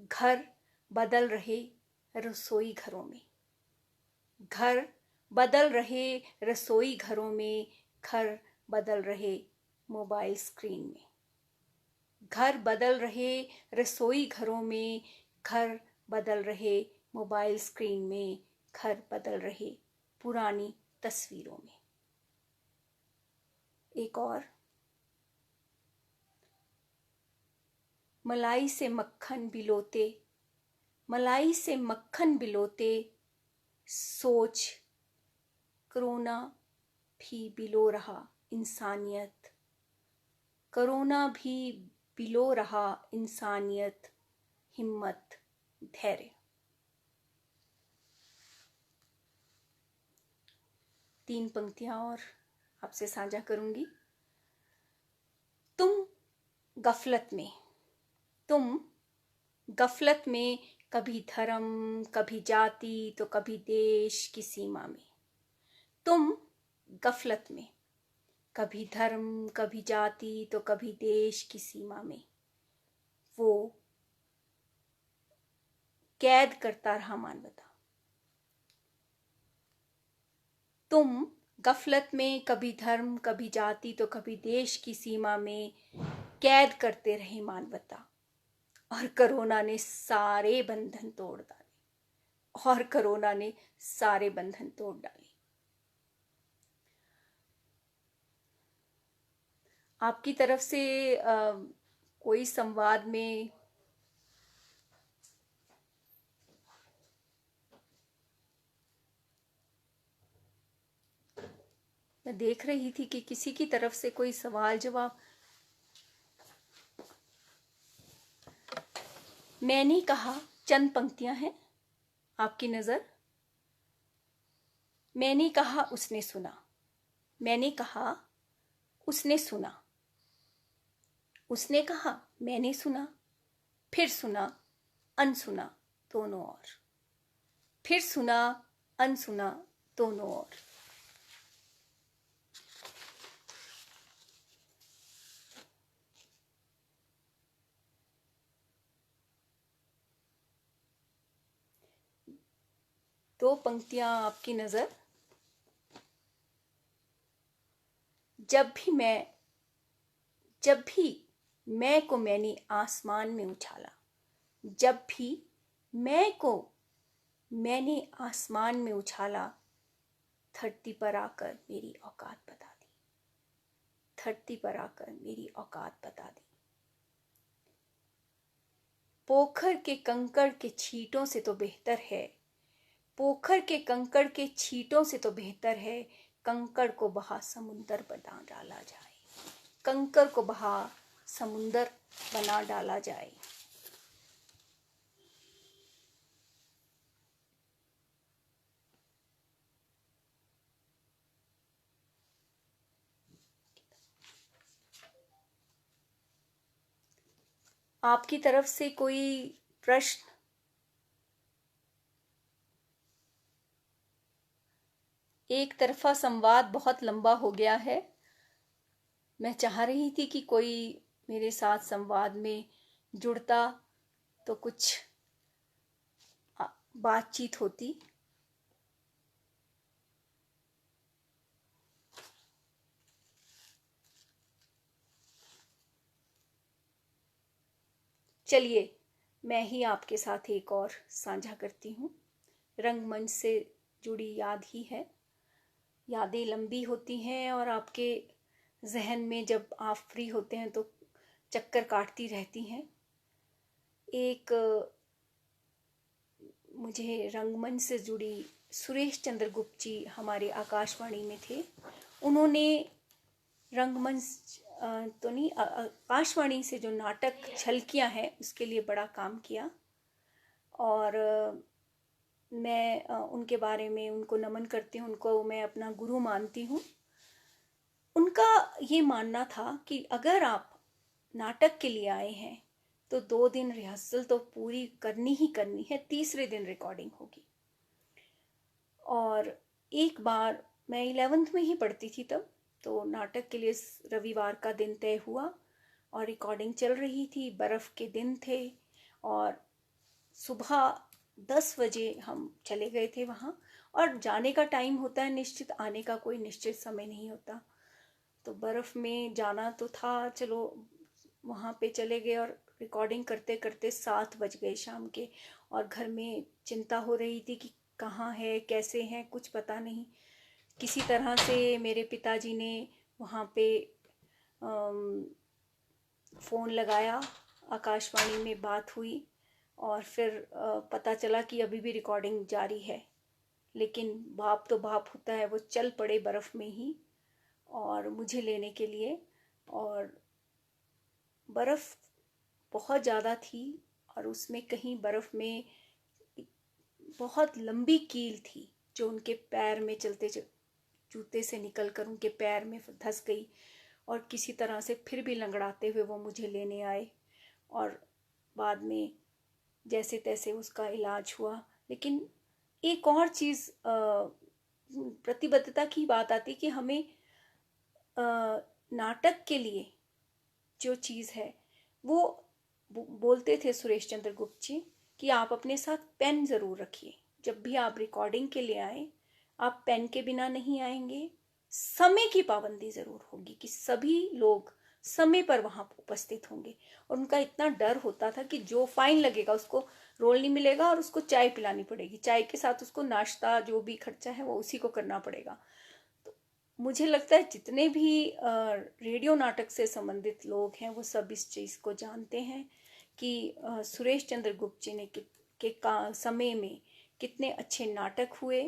घर बदल रहे रसोई घरों में, घर बदल रहे रसोई घरों में, घर बदल रहे मोबाइल स्क्रीन में, घर बदल रहे रसोई घरों में, घर बदल रहे मोबाइल स्क्रीन में, घर बदल रहे पुरानी तस्वीरों में। एक और, मलाई से मक्खन बिलोते, मलाई से मक्खन बिलोते, सोच कोरोना भी बिलो रहा इंसानियत, कोरोना भी बिलो रहा इंसानियत, हिम्मत, धैर्य। 3 पंक्तियां और आपसे साझा करूंगी। तुम गफलत में, तुम गफलत में, कभी धर्म कभी जाति तो कभी देश की सीमा में। तुम गफलत में, कभी धर्म कभी जाति तो कभी देश की सीमा में। वो कैद करता रहा मानवता। तुम गफलत में, कभी धर्म कभी जाति तो कभी देश की सीमा में, कैद करते रहे मानवता। और कोरोना ने सारे बंधन तोड़ डाले, और कोरोना ने सारे बंधन तोड़ डाले। आपकी तरफ से कोई संवाद में मैं देख रही थी कि किसी की तरफ से कोई सवाल जवाब। मैंने कहा, चंद पंक्तियां हैं, आपकी नजर। मैंने कहा उसने सुना, मैंने कहा उसने सुना, उसने कहा मैंने सुना, फिर सुना अनसुना दोनों और, फिर सुना अनसुना दोनों और। दो पंक्तियां आपकी नजर। जब भी मैं को मैंने आसमान में उछाला, जब भी मैं को मैंने आसमान में उछाला, धरती पर आकर मेरी औकात बता दी, धरती पर आकर मेरी औकात बता दी। पोखर के कंकड़ के छींटों से तो बेहतर है, पोखर के कंकड़ के छींटों से तो बेहतर है, कंकड़ को बहा समुंदर बना डाला जाए, कंकड़ को बहा समुंदर बना डाला जाए। आपकी तरफ से कोई प्रश्न? एक तरफा संवाद बहुत लंबा हो गया है। मैं चाह रही थी कि कोई मेरे साथ संवाद में जुड़ता तो कुछ बातचीत होती। चलिए मैं ही आपके साथ एक और साझा करती हूँ। रंगमंच से जुड़ी याद ही है। यादें लंबी होती हैं और आपके जहन में जब आप फ्री होते हैं तो चक्कर काटती रहती हैं। एक मुझे रंगमंच से जुड़ी सुरेश चंद्र गुप्त जी हमारे आकाशवाणी में थे। उन्होंने रंगमंच तो नहीं, आकाशवाणी से जो नाटक झलकियाँ हैं उसके लिए बड़ा काम किया और मैं उनके बारे में उनको नमन करती हूँ, उनको मैं अपना गुरु मानती हूँ। उनका ये मानना था कि अगर आप नाटक के लिए आए हैं तो 2 दिन रिहर्सल तो पूरी करनी ही करनी है, तीसरे दिन रिकॉर्डिंग होगी। और एक बार मैं 11th में ही पढ़ती थी तब, तो नाटक के लिए रविवार का दिन तय हुआ और रिकॉर्डिंग चल रही थी। बर्फ़ के दिन थे और सुबह 10 बजे हम चले गए थे वहाँ। और जाने का टाइम होता है निश्चित, आने का कोई निश्चित समय नहीं होता। तो बर्फ़ में जाना तो था, चलो वहाँ पे चले गए और रिकॉर्डिंग करते करते 7 बज गए शाम के। और घर में चिंता हो रही थी कि कहाँ है, कैसे हैं, कुछ पता नहीं। किसी तरह से मेरे पिताजी ने वहाँ पे फ़ोन लगाया, आकाशवाणी में बात हुई और फिर पता चला कि अभी भी रिकॉर्डिंग जारी है। लेकिन बाप तो बाप होता है, वो चल पड़े बर्फ़ में ही और मुझे लेने के लिए। और बर्फ़ बहुत ज़्यादा थी और उसमें कहीं बर्फ़ में बहुत लंबी कील थी जो उनके पैर में चलते जूते से निकलकर उनके पैर में धंस गई। और किसी तरह से फिर भी लंगड़ाते हुए वो मुझे लेने आए और बाद में जैसे तैसे उसका इलाज हुआ। लेकिन एक और चीज़ प्रतिबद्धता की बात आती कि हमें नाटक के लिए जो चीज़ है वो बोलते थे सुरेश चंद्र गुप्त जी कि आप अपने साथ पेन ज़रूर रखिए। जब भी आप रिकॉर्डिंग के लिए आए, आप पेन के बिना नहीं आएंगे। समय की पाबंदी ज़रूर होगी कि सभी लोग समय पर वहाँ उपस्थित होंगे। और उनका इतना डर होता था कि जो फाइन लगेगा उसको रोल नहीं मिलेगा और उसको चाय पिलानी पड़ेगी, चाय के साथ उसको नाश्ता जो भी खर्चा है वो उसी को करना पड़ेगा। तो मुझे लगता है जितने भी रेडियो नाटक से संबंधित लोग हैं वो सब इस चीज़ को जानते हैं कि सुरेश चंद्र गुप्त जी ने के समय में कितने अच्छे नाटक हुए।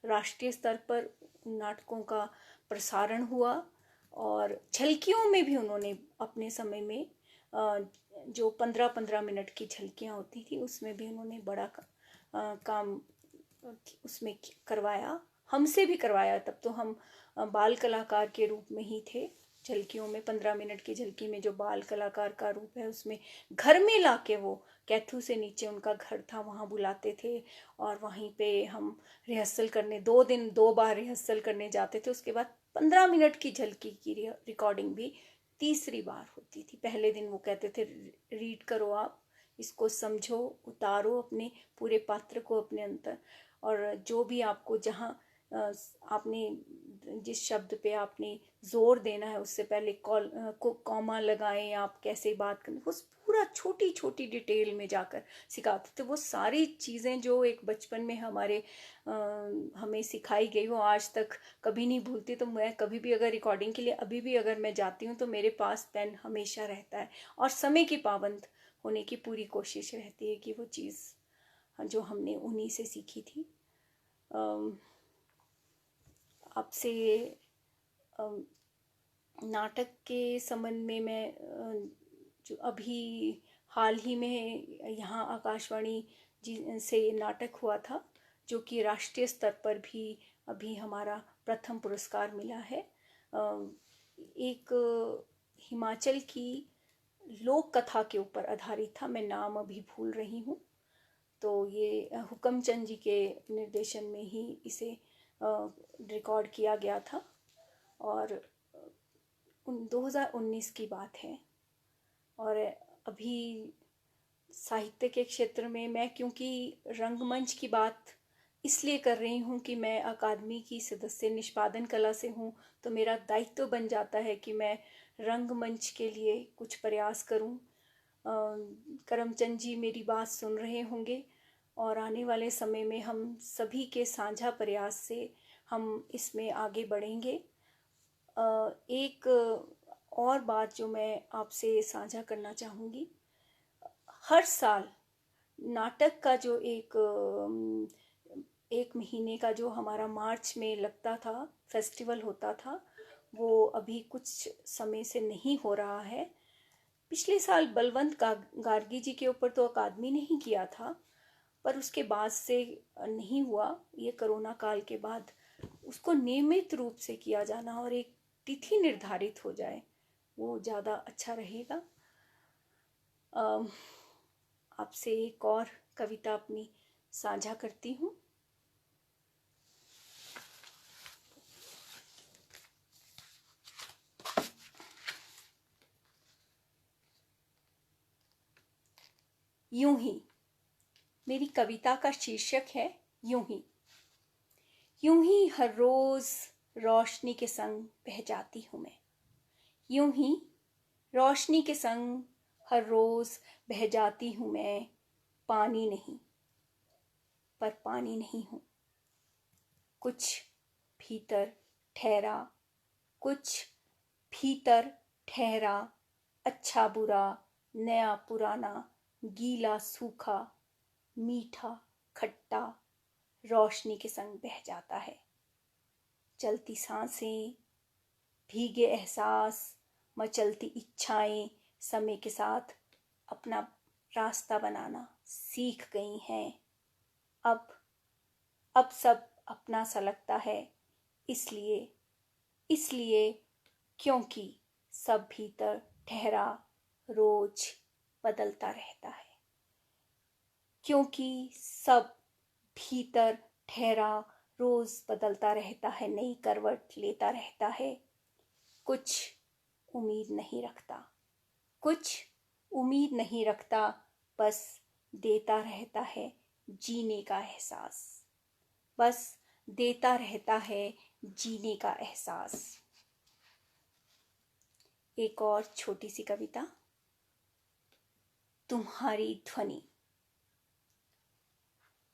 राष्ट्रीय स्तर पर नाटकों का प्रसारण हुआ और झलकियों में भी उन्होंने अपने समय में जो 15-15 मिनट की झलकियाँ होती थी उसमें भी उन्होंने बड़ा काम उसमें करवाया, हमसे भी करवाया। तब तो हम बाल कलाकार के रूप में ही थे। झलकियों में 15 मिनट की झलकी में जो बाल कलाकार का रूप है उसमें घर में लाके वो कैथू से नीचे उनका घर था वहाँ बुलाते थे और वहीं पे हम रिहर्सल करने 2 दिन 2 बार रिहर्सल करने जाते थे। उसके बाद 15 मिनट की झलकी की रिकॉर्डिंग भी तीसरी बार होती थी। पहले दिन वो कहते थे रीड करो आप इसको समझो, उतारो अपने पूरे पात्र को अपने अंदर, और जो भी आपको जहाँ आपने जिस शब्द पे आपने जोर देना है उससे पहले कॉमा लगाएं, आप कैसे बात करें, वो पूरा छोटी छोटी डिटेल में जाकर सिखाते थे। वो सारी चीज़ें जो एक बचपन में हमें सिखाई गई, वो आज तक कभी नहीं भूलती। तो मैं कभी भी अगर रिकॉर्डिंग के लिए अभी भी अगर मैं जाती हूँ तो मेरे पास पेन हमेशा रहता है, और समय की पाबंद होने की पूरी कोशिश रहती है कि वो चीज़ जो हमने उन्हीं से सीखी थी। आपसे नाटक के संबंध में मैं जो अभी हाल ही में यहाँ आकाशवाणी जी से नाटक हुआ था, जो कि राष्ट्रीय स्तर पर भी अभी हमारा प्रथम पुरस्कार मिला है। एक हिमाचल की लोक कथा के ऊपर आधारित था, मैं नाम अभी भूल रही हूँ। तो ये हुक्मचंद जी के निर्देशन में ही इसे रिकॉर्ड किया गया था, और 2019 की बात है। और अभी साहित्य के क्षेत्र में मैं, क्योंकि रंगमंच की बात इसलिए कर रही हूँ कि मैं अकादमी की सदस्य निष्पादन कला से हूँ, तो मेरा दायित्व बन जाता है कि मैं रंगमंच के लिए कुछ प्रयास करूँ। करमचंद जी मेरी बात सुन रहे होंगे, और आने वाले समय में हम सभी के साझा प्रयास से हम इसमें आगे बढ़ेंगे। एक और बात जो मैं आपसे साझा करना चाहूँगी, हर साल नाटक का जो एक महीने का जो हमारा मार्च में लगता था, फेस्टिवल होता था, वो अभी कुछ समय से नहीं हो रहा है। पिछले साल बलवंत गार्गी जी के ऊपर तो अकादमी ने ही किया था, पर उसके बाद से नहीं हुआ। ये कोरोना काल के बाद उसको नियमित रूप से किया जाना और एक तिथि निर्धारित हो जाए, वो ज़्यादा अच्छा रहेगा। आपसे एक और कविता अपनी साझा करती हूँ। यूं ही, मेरी कविता का शीर्षक है यूं ही। यूं ही हर रोज रोशनी के संग बह जाती हूँ मैं। यूं ही रोशनी के संग हर रोज बह जाती हूँ मैं। पानी नहीं, पर पानी नहीं हूँ। कुछ भीतर ठहरा, कुछ भीतर ठहरा, अच्छा बुरा, नया पुराना, गीला सूखा, मीठा खट्टा, रोशनी के संग बह जाता है। चलती सांसें, भीगे एहसास, मचलती इच्छाएं समय के साथ अपना रास्ता बनाना सीख गई हैं। अब सब अपना सा लगता है, इसलिए क्योंकि सब भीतर ठहरा रोज बदलता रहता है। क्योंकि सब भीतर ठहरा रोज बदलता रहता है, नई करवट लेता रहता है। कुछ उम्मीद नहीं रखता, कुछ उम्मीद नहीं रखता, बस देता रहता है जीने का एहसास, बस देता रहता है जीने का एहसास। एक और छोटी सी कविता। तुम्हारी ध्वनि,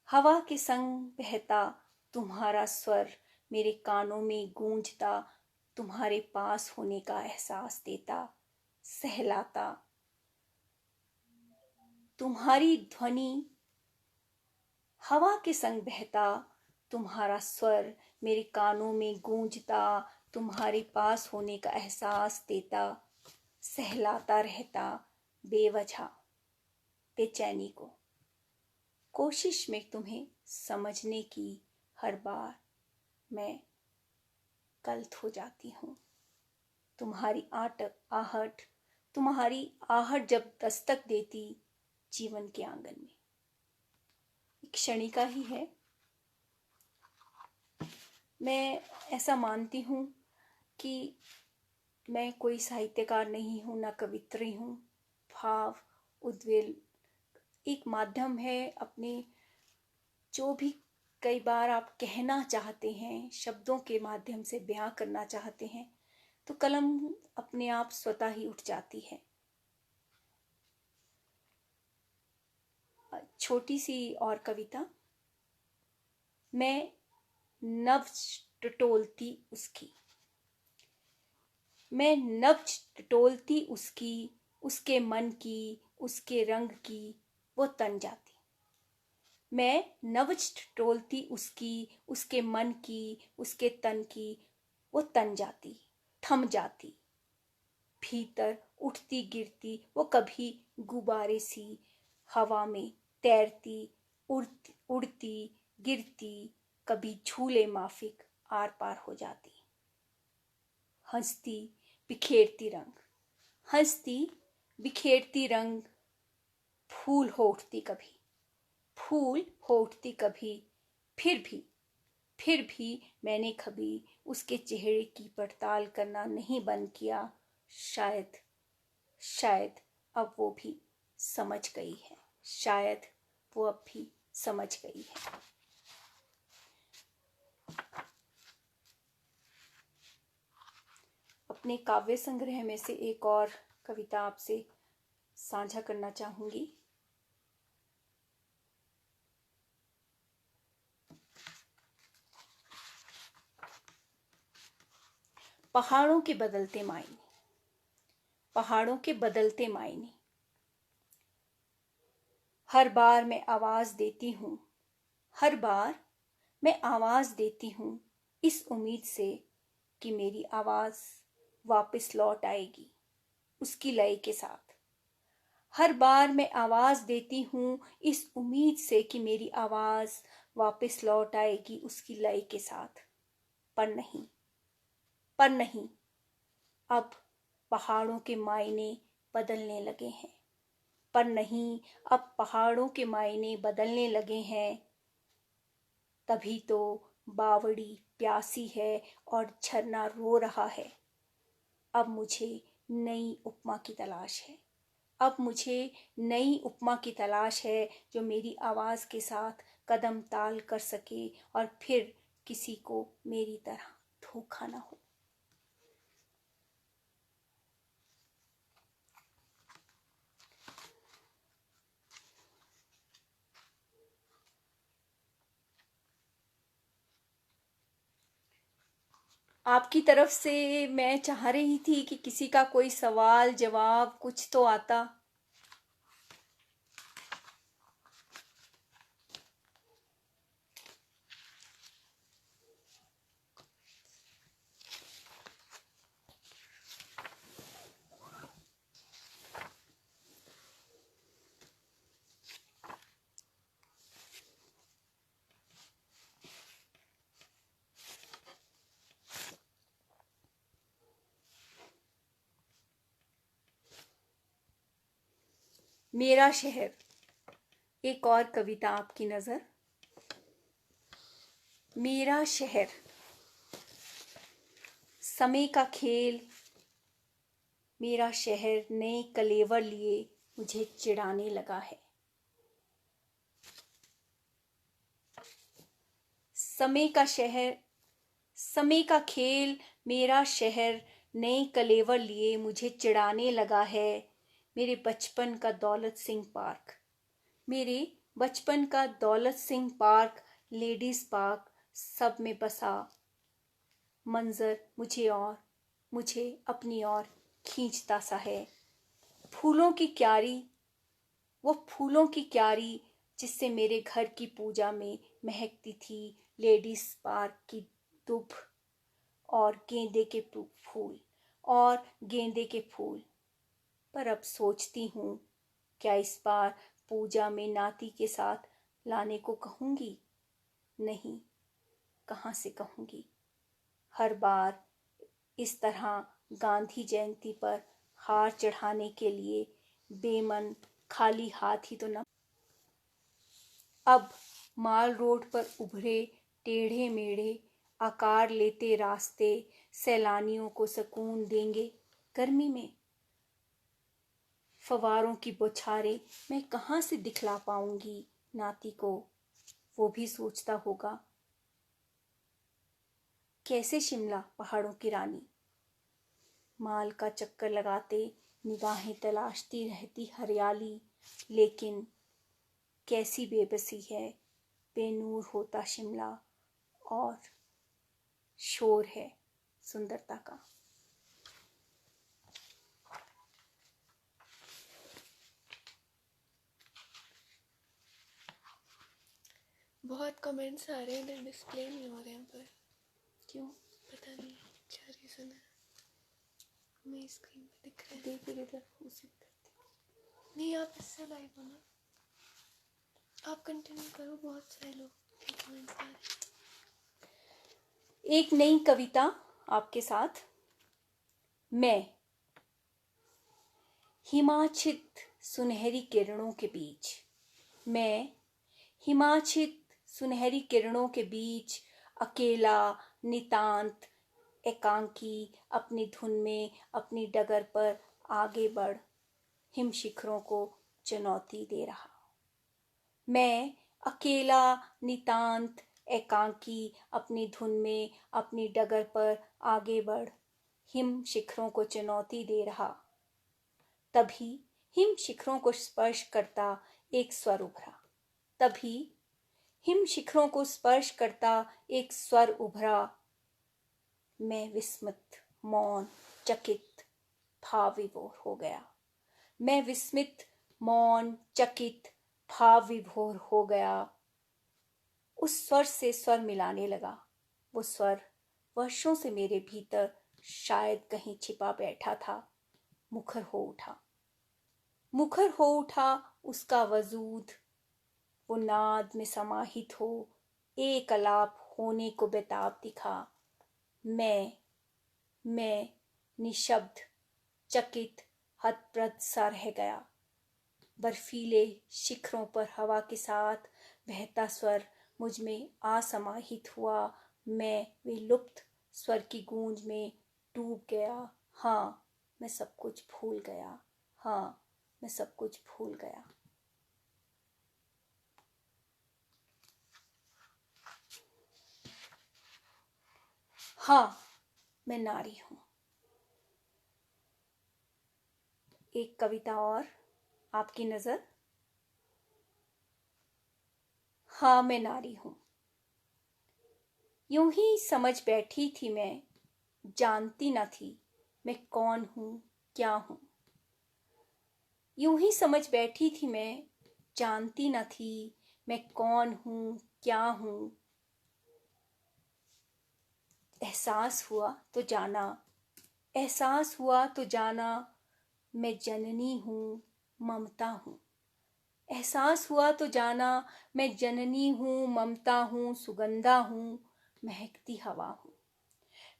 हवा के संग बहता तुम्हारा स्वर मेरे कानों में गूंजता, तुम्हारे पास होने का एहसास देता, सहलाता। तुम्हारी ध्वनि, हवा के संग बहता तुम्हारा स्वर मेरे कानों में गूंजता, तुम्हारे पास होने का एहसास देता, सहलाता रहता बेवजह बेचैनी को। कोशिश में तुम्हें समझने की हर बार मैं गलत हो जाती हूँ। तुम्हारी आहट जब दस्तक देती जीवन के आंगन में। एक क्षणिका ही है। मैं ऐसा मानती हूँ कि मैं कोई साहित्यकार नहीं हूँ, ना कवित्री हूँ। भाव, उद्वेल एक माध्यम है अपने जो भी कई बार आप कहना चाहते हैं, शब्दों के माध्यम से बयां करना चाहते हैं, तो कलम अपने आप स्वतः ही उठ जाती है। छोटी सी और कविता। मैं नब्ज टटोलती उसकी, मैं नब्ज टटोलती उसकी, उसके मन की, उसके रंग की वो तन जाती। मैं नब्ज टटोलती उसकी, उसके मन की, उसके तन की वो तन जाती, थम जाती। भीतर उठती गिरती वो कभी गुब्बारे सी, हवा में तैरती, उड़ती गिरती, कभी झूले माफिक आर पार हो जाती। हंसती बिखेरती रंग, हंसती बिखेरती रंग, फूल हो उठती कभी, फूल हो उठती कभी। फिर भी मैंने कभी उसके चेहरे की पड़ताल करना नहीं बंद किया। शायद अब वो भी समझ गई है, शायद वो अब भी समझ गई है। अपने काव्य संग्रह में से एक और कविता आपसे साझा करना चाहूंगी। पहाड़ों के बदलते मायने, पहाड़ों के बदलते मायने। हर बार मैं आवाज देती हूँ, हर बार मैं आवाज देती हूँ, इस उम्मीद से कि मेरी आवाज वापस लौट आएगी उसकी लय के साथ। हर बार मैं आवाज देती हूँ इस उम्मीद से कि मेरी आवाज वापस लौट आएगी उसकी लय के साथ। पर नहीं, अब पहाड़ों के मायने बदलने लगे हैं। पर नहीं, अब पहाड़ों के मायने बदलने लगे हैं। तभी तो बावड़ी प्यासी है और झरना रो रहा है। अब मुझे नई उपमा की तलाश है, अब मुझे नई उपमा की तलाश है जो मेरी आवाज के साथ कदम ताल कर सके और फिर किसी को मेरी तरह धोखा ना हो। आपकी तरफ से मैं चाह रही थी कि किसी का कोई सवाल जवाब कुछ तो आता। मेरा शहर, एक और कविता आपकी नजर। मेरा शहर, समय का खेल, मेरा शहर नए कलेवर लिए मुझे चिढ़ाने लगा है। समय का शहर, समय का खेल, मेरा शहर नए कलेवर लिए मुझे चिढ़ाने लगा है। मेरे बचपन का दौलत सिंह पार्क, मेरे बचपन का Daulat Singh park, ladies park, सब में बसा मंजर मुझे अपनी ओर खींचता सा है। फूलों की क्यारी, वो फूलों की क्यारी जिससे मेरे घर की पूजा में महकती थी लेडीज पार्क की दुब और गेंदे के फूल, और गेंदे के फूल। पर अब सोचती हूँ, क्या इस बार पूजा में नाती के साथ लाने को कहूँगी? नहीं, कहाँ से कहूँगी। हर बार इस तरह गांधी जयंती पर हार चढ़ाने के लिए बेमन खाली हाथ ही तो न। अब माल रोड पर उभरे टेढ़े मेढ़े आकार लेते रास्ते सैलानियों को सुकून देंगे गर्मी में। फवारों की बौछारें मैं कहाँ से दिखला पाऊंगी नाती को, वो भी सोचता होगा। कैसे शिमला पहाड़ों की रानी, माल का चक्कर लगाते निगाहें तलाशती रहती हरियाली, लेकिन कैसी बेबसी है, बेनूर होता शिमला और शोर है सुंदरता का। बहुत कमेंट्स आ रहे हैं, इधर डिस्प्ले नहीं हो रहे हैं पर क्यों पता नहीं क्या रीज़न है। मेरी स्क्रीन पे दिख रहा है। देख इधर उसी नहीं, आप इससे लाइव हो ना, आप कंटिन्यू करो। बहुत सारे लोग के कमेंट्स आ रहे हैं। एक नई कविता आपके साथ। मैं हिमाच्छिद सुनहरी किरणों के बीच, मैं हिमाच्छिद सुनहरी किरणों के बीच अकेला नितांत एकांकी अपनी धुन में अपनी डगर पर आगे बढ़ हिम शिखरों को चुनौती दे रहा। मैं अकेला नितांत एकांकी अपनी धुन में अपनी डगर पर आगे बढ़ हिम शिखरों को चुनौती दे रहा। तभी हिम शिखरों को स्पर्श करता एक स्वर उभरा, तभी हिम शिखरों को स्पर्श करता एक स्वर उभरा। मैं विस्मित, मौन, चकित, भाव विभोर हो गया। मैं विस्मित, मौन, चकित, भाव विभोर हो गया। उस स्वर से स्वर मिलाने लगा। वो स्वर वर्षों से मेरे भीतर शायद कहीं छिपा बैठा था। मुखर हो उठा, मुखर हो उठा उसका वजूद। वो नाद में समाहित हो एक अलाप होने को बेताब दिखा। मैं निशब्द, चकित, हतप्रभ सा रह गया। बर्फीले शिखरों पर हवा के साथ बहता स्वर मुझ में असमाहित हुआ। मैं विलुप्त स्वर की गूंज में डूब गया। हाँ, मैं सब कुछ भूल गया। हाँ, मैं सब कुछ भूल गया। हाँ, मैं नारी हूं। एक कविता और आपकी नजर। हाँ, मैं नारी हूं। यूं ही समझ बैठी थी मैं, जानती न थी मैं कौन हूं, क्या हूं। यूं ही समझ बैठी थी मैं, जानती न थी मैं कौन हूं, क्या हूं। एहसास हुआ तो जाना, एहसास हुआ तो जाना, मैं जननी हूं, ममता हूं। एहसास हुआ तो जाना, मैं जननी हूं, ममता हूं, सुगंधा हूं, महकती हवा हूं।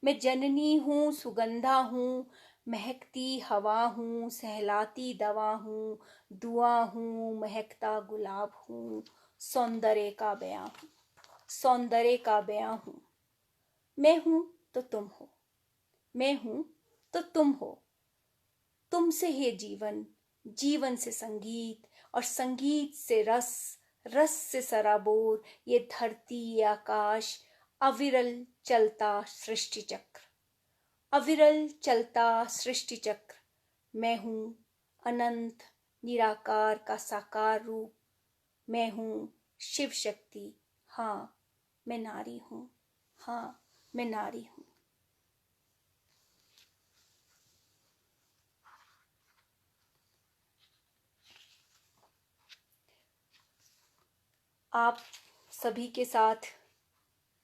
मैं जननी हूं, सुगंधा हूं, महकती हवा हूं, सहलाती दवा हूं, दुआ हूं, महकता गुलाब हूं, सौंदर्य का बयां हूं, सौंदर्य का बयां हूं। मैं हूं तो तुम हो, मैं हूं तो तुम हो। तुमसे है जीवन, जीवन से संगीत, और संगीत से रस, रस से सराबोर ये धरती, ये आकाश, अविरल चलता सृष्टि चक्र, अविरल चलता सृष्टि चक्र। मैं हूं अनंत निराकार का साकार रूप। मैं हूं शिव शक्ति। हाँ, मैं नारी हूं। हाँ, मैं नारी हूं। आप सभी के साथ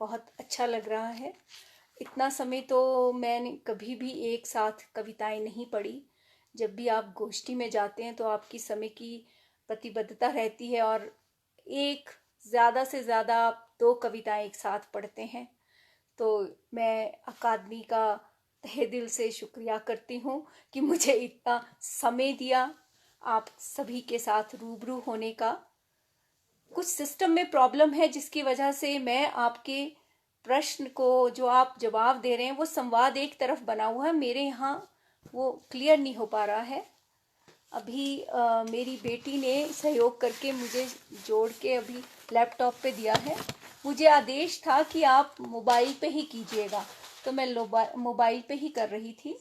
बहुत अच्छा लग रहा है। इतना समय तो मैंने कभी भी एक साथ कविताएं नहीं पढ़ी। जब भी आप गोष्ठी में जाते हैं तो आपकी समय की प्रतिबद्धता रहती है और एक ज़्यादा से ज़्यादा आप 2 कविताएं एक साथ पढ़ते हैं। तो मैं अकादमी का तहे दिल से शुक्रिया करती हूँ कि मुझे इतना समय दिया आप सभी के साथ रूबरू होने का। कुछ सिस्टम में प्रॉब्लम है जिसकी वजह से मैं आपके प्रश्न को जो आप जवाब दे रहे हैं वो संवाद एक तरफ बना हुआ है, मेरे यहाँ वो क्लियर नहीं हो पा रहा है। अभी मेरी बेटी ने सहयोग करके मुझे जोड़ के अभी लैपटॉप पे दिया है। मुझे आदेश था कि आप मोबाइल पे ही कीजिएगा, तो मैं मोबाइल पे ही कर रही थी।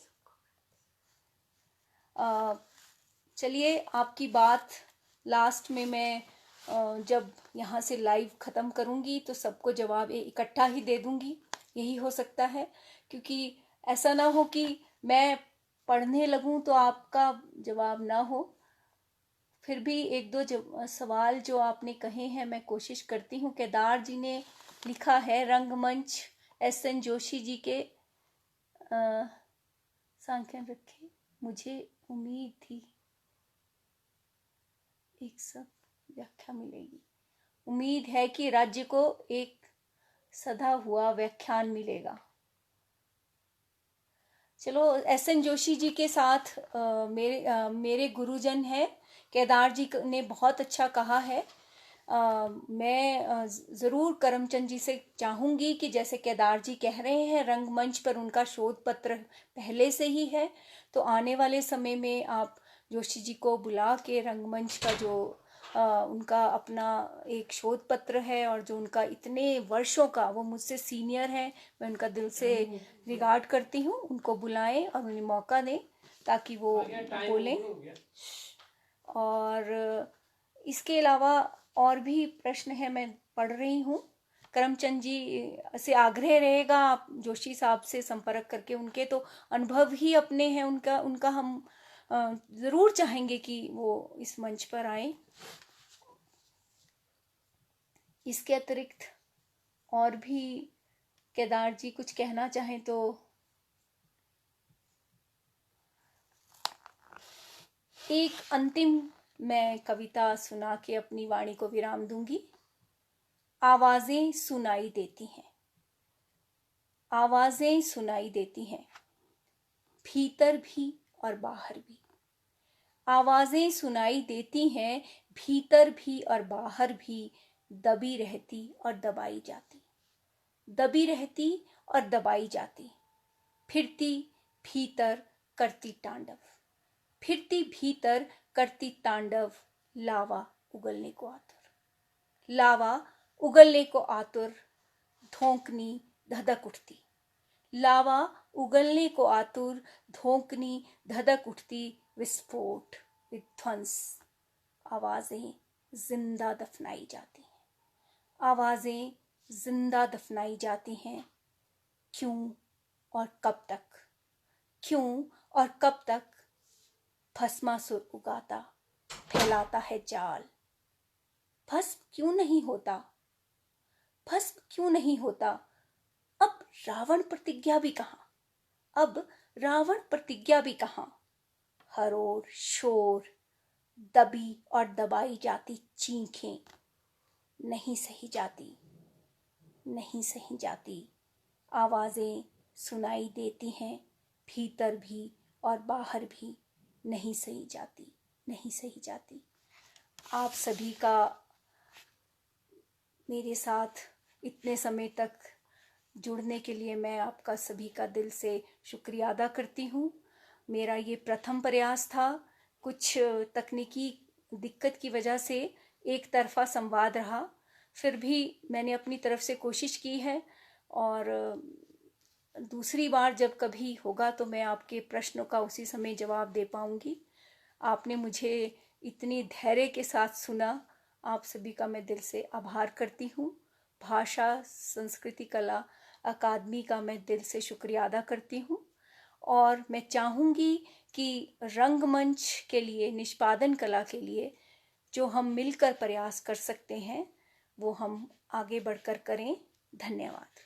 चलिए, आपकी बात लास्ट में मैं जब यहाँ से लाइव ख़त्म करूँगी तो सबको जवाब इकट्ठा ही दे दूँगी, यही हो सकता है। क्योंकि ऐसा ना हो कि मैं पढ़ने लगूँ तो आपका जवाब ना हो। फिर भी एक दो सवाल जो आपने कहे हैं मैं कोशिश करती हूँ। केदार जी ने लिखा है, रंगमंच SN जोशी जी के सांख्यन रखे, मुझे उम्मीद थी एक सब व्याख्या मिलेगी। उम्मीद है कि राज्य को एक सधा हुआ व्याख्यान मिलेगा। चलो, SN जोशी जी के साथ मेरे गुरुजन हैं। केदार जी ने बहुत अच्छा कहा है। मैं ज़रूर करमचंद जी से चाहूँगी कि जैसे केदार जी कह रहे हैं रंगमंच पर उनका शोध पत्र पहले से ही है, तो आने वाले समय में आप जोशी जी को बुला के रंगमंच का जो उनका अपना एक शोध पत्र है और जो उनका इतने वर्षों का, वो मुझसे सीनियर है, मैं उनका दिल से रिगार्ड करती हूँ, उनको बुलाएं और उन्हें मौका दें ताकि वो बोलें। और इसके अलावा और भी प्रश्न है, मैं पढ़ रही हूँ। करमचंद जी से आग्रह रहेगा आप जोशी साहब से संपर्क करके, उनके तो अनुभव ही अपने हैं, उनका हम ज़रूर चाहेंगे कि वो इस मंच पर आए। इसके अतिरिक्त और भी केदार जी कुछ कहना चाहें तो। एक अंतिम मैं कविता सुना के अपनी वाणी को विराम दूंगी। आवाजें सुनाई देती हैं, आवाजें सुनाई देती हैं, भीतर भी और बाहर भी। आवाजें सुनाई देती हैं, भीतर भी और बाहर भी, दबी रहती और दबाई जाती, दबी रहती और दबाई जाती, फिरती भीतर करती तांडव, फिरती भीतर करती तांडव, लावा उगलने को आतुर, लावा उगलने को आतुर, धोंकनी धधक उठती, लावा उगलने को आतुर, धोंकनी धधक उठती, विस्फोट विध्वंस, आवाजें जिंदा दफनाई जाती हैं, आवाजें जिंदा दफनाई जाती हैं। क्यों और कब तक, क्यों और कब तक भस्मासुर उगाता, फैलाता है जाल। भस्म क्यों नहीं होता, भस्म क्यों नहीं होता। अब रावण प्रतिज्ञा भी कहाँ, अब रावण प्रतिज्ञा भी कहाँ। हरोर शोर, दबी और दबाई जाती चीखें, नहीं सही जाती, नहीं सही जाती। आवाजें सुनाई देती हैं, भीतर भी और बाहर भी, नहीं सही जाती, नहीं सही जाती। आप सभी का मेरे साथ इतने समय तक जुड़ने के लिए मैं आपका सभी का दिल से शुक्रिया अदा करती हूँ। मेरा ये प्रथम प्रयास था, कुछ तकनीकी दिक्कत की वजह से एक तरफा संवाद रहा, फिर भी मैंने अपनी तरफ से कोशिश की है। और दूसरी बार जब कभी होगा तो मैं आपके प्रश्नों का उसी समय जवाब दे पाऊँगी। आपने मुझे इतनी धैर्य के साथ सुना, आप सभी का मैं दिल से आभार करती हूँ। भाषा संस्कृति कला अकादमी का मैं दिल से शुक्रिया अदा करती हूँ। और मैं चाहूँगी कि रंगमंच के लिए, निष्पादन कला के लिए जो हम मिलकर प्रयास कर सकते हैं वो हम आगे बढ़कर करें। धन्यवाद।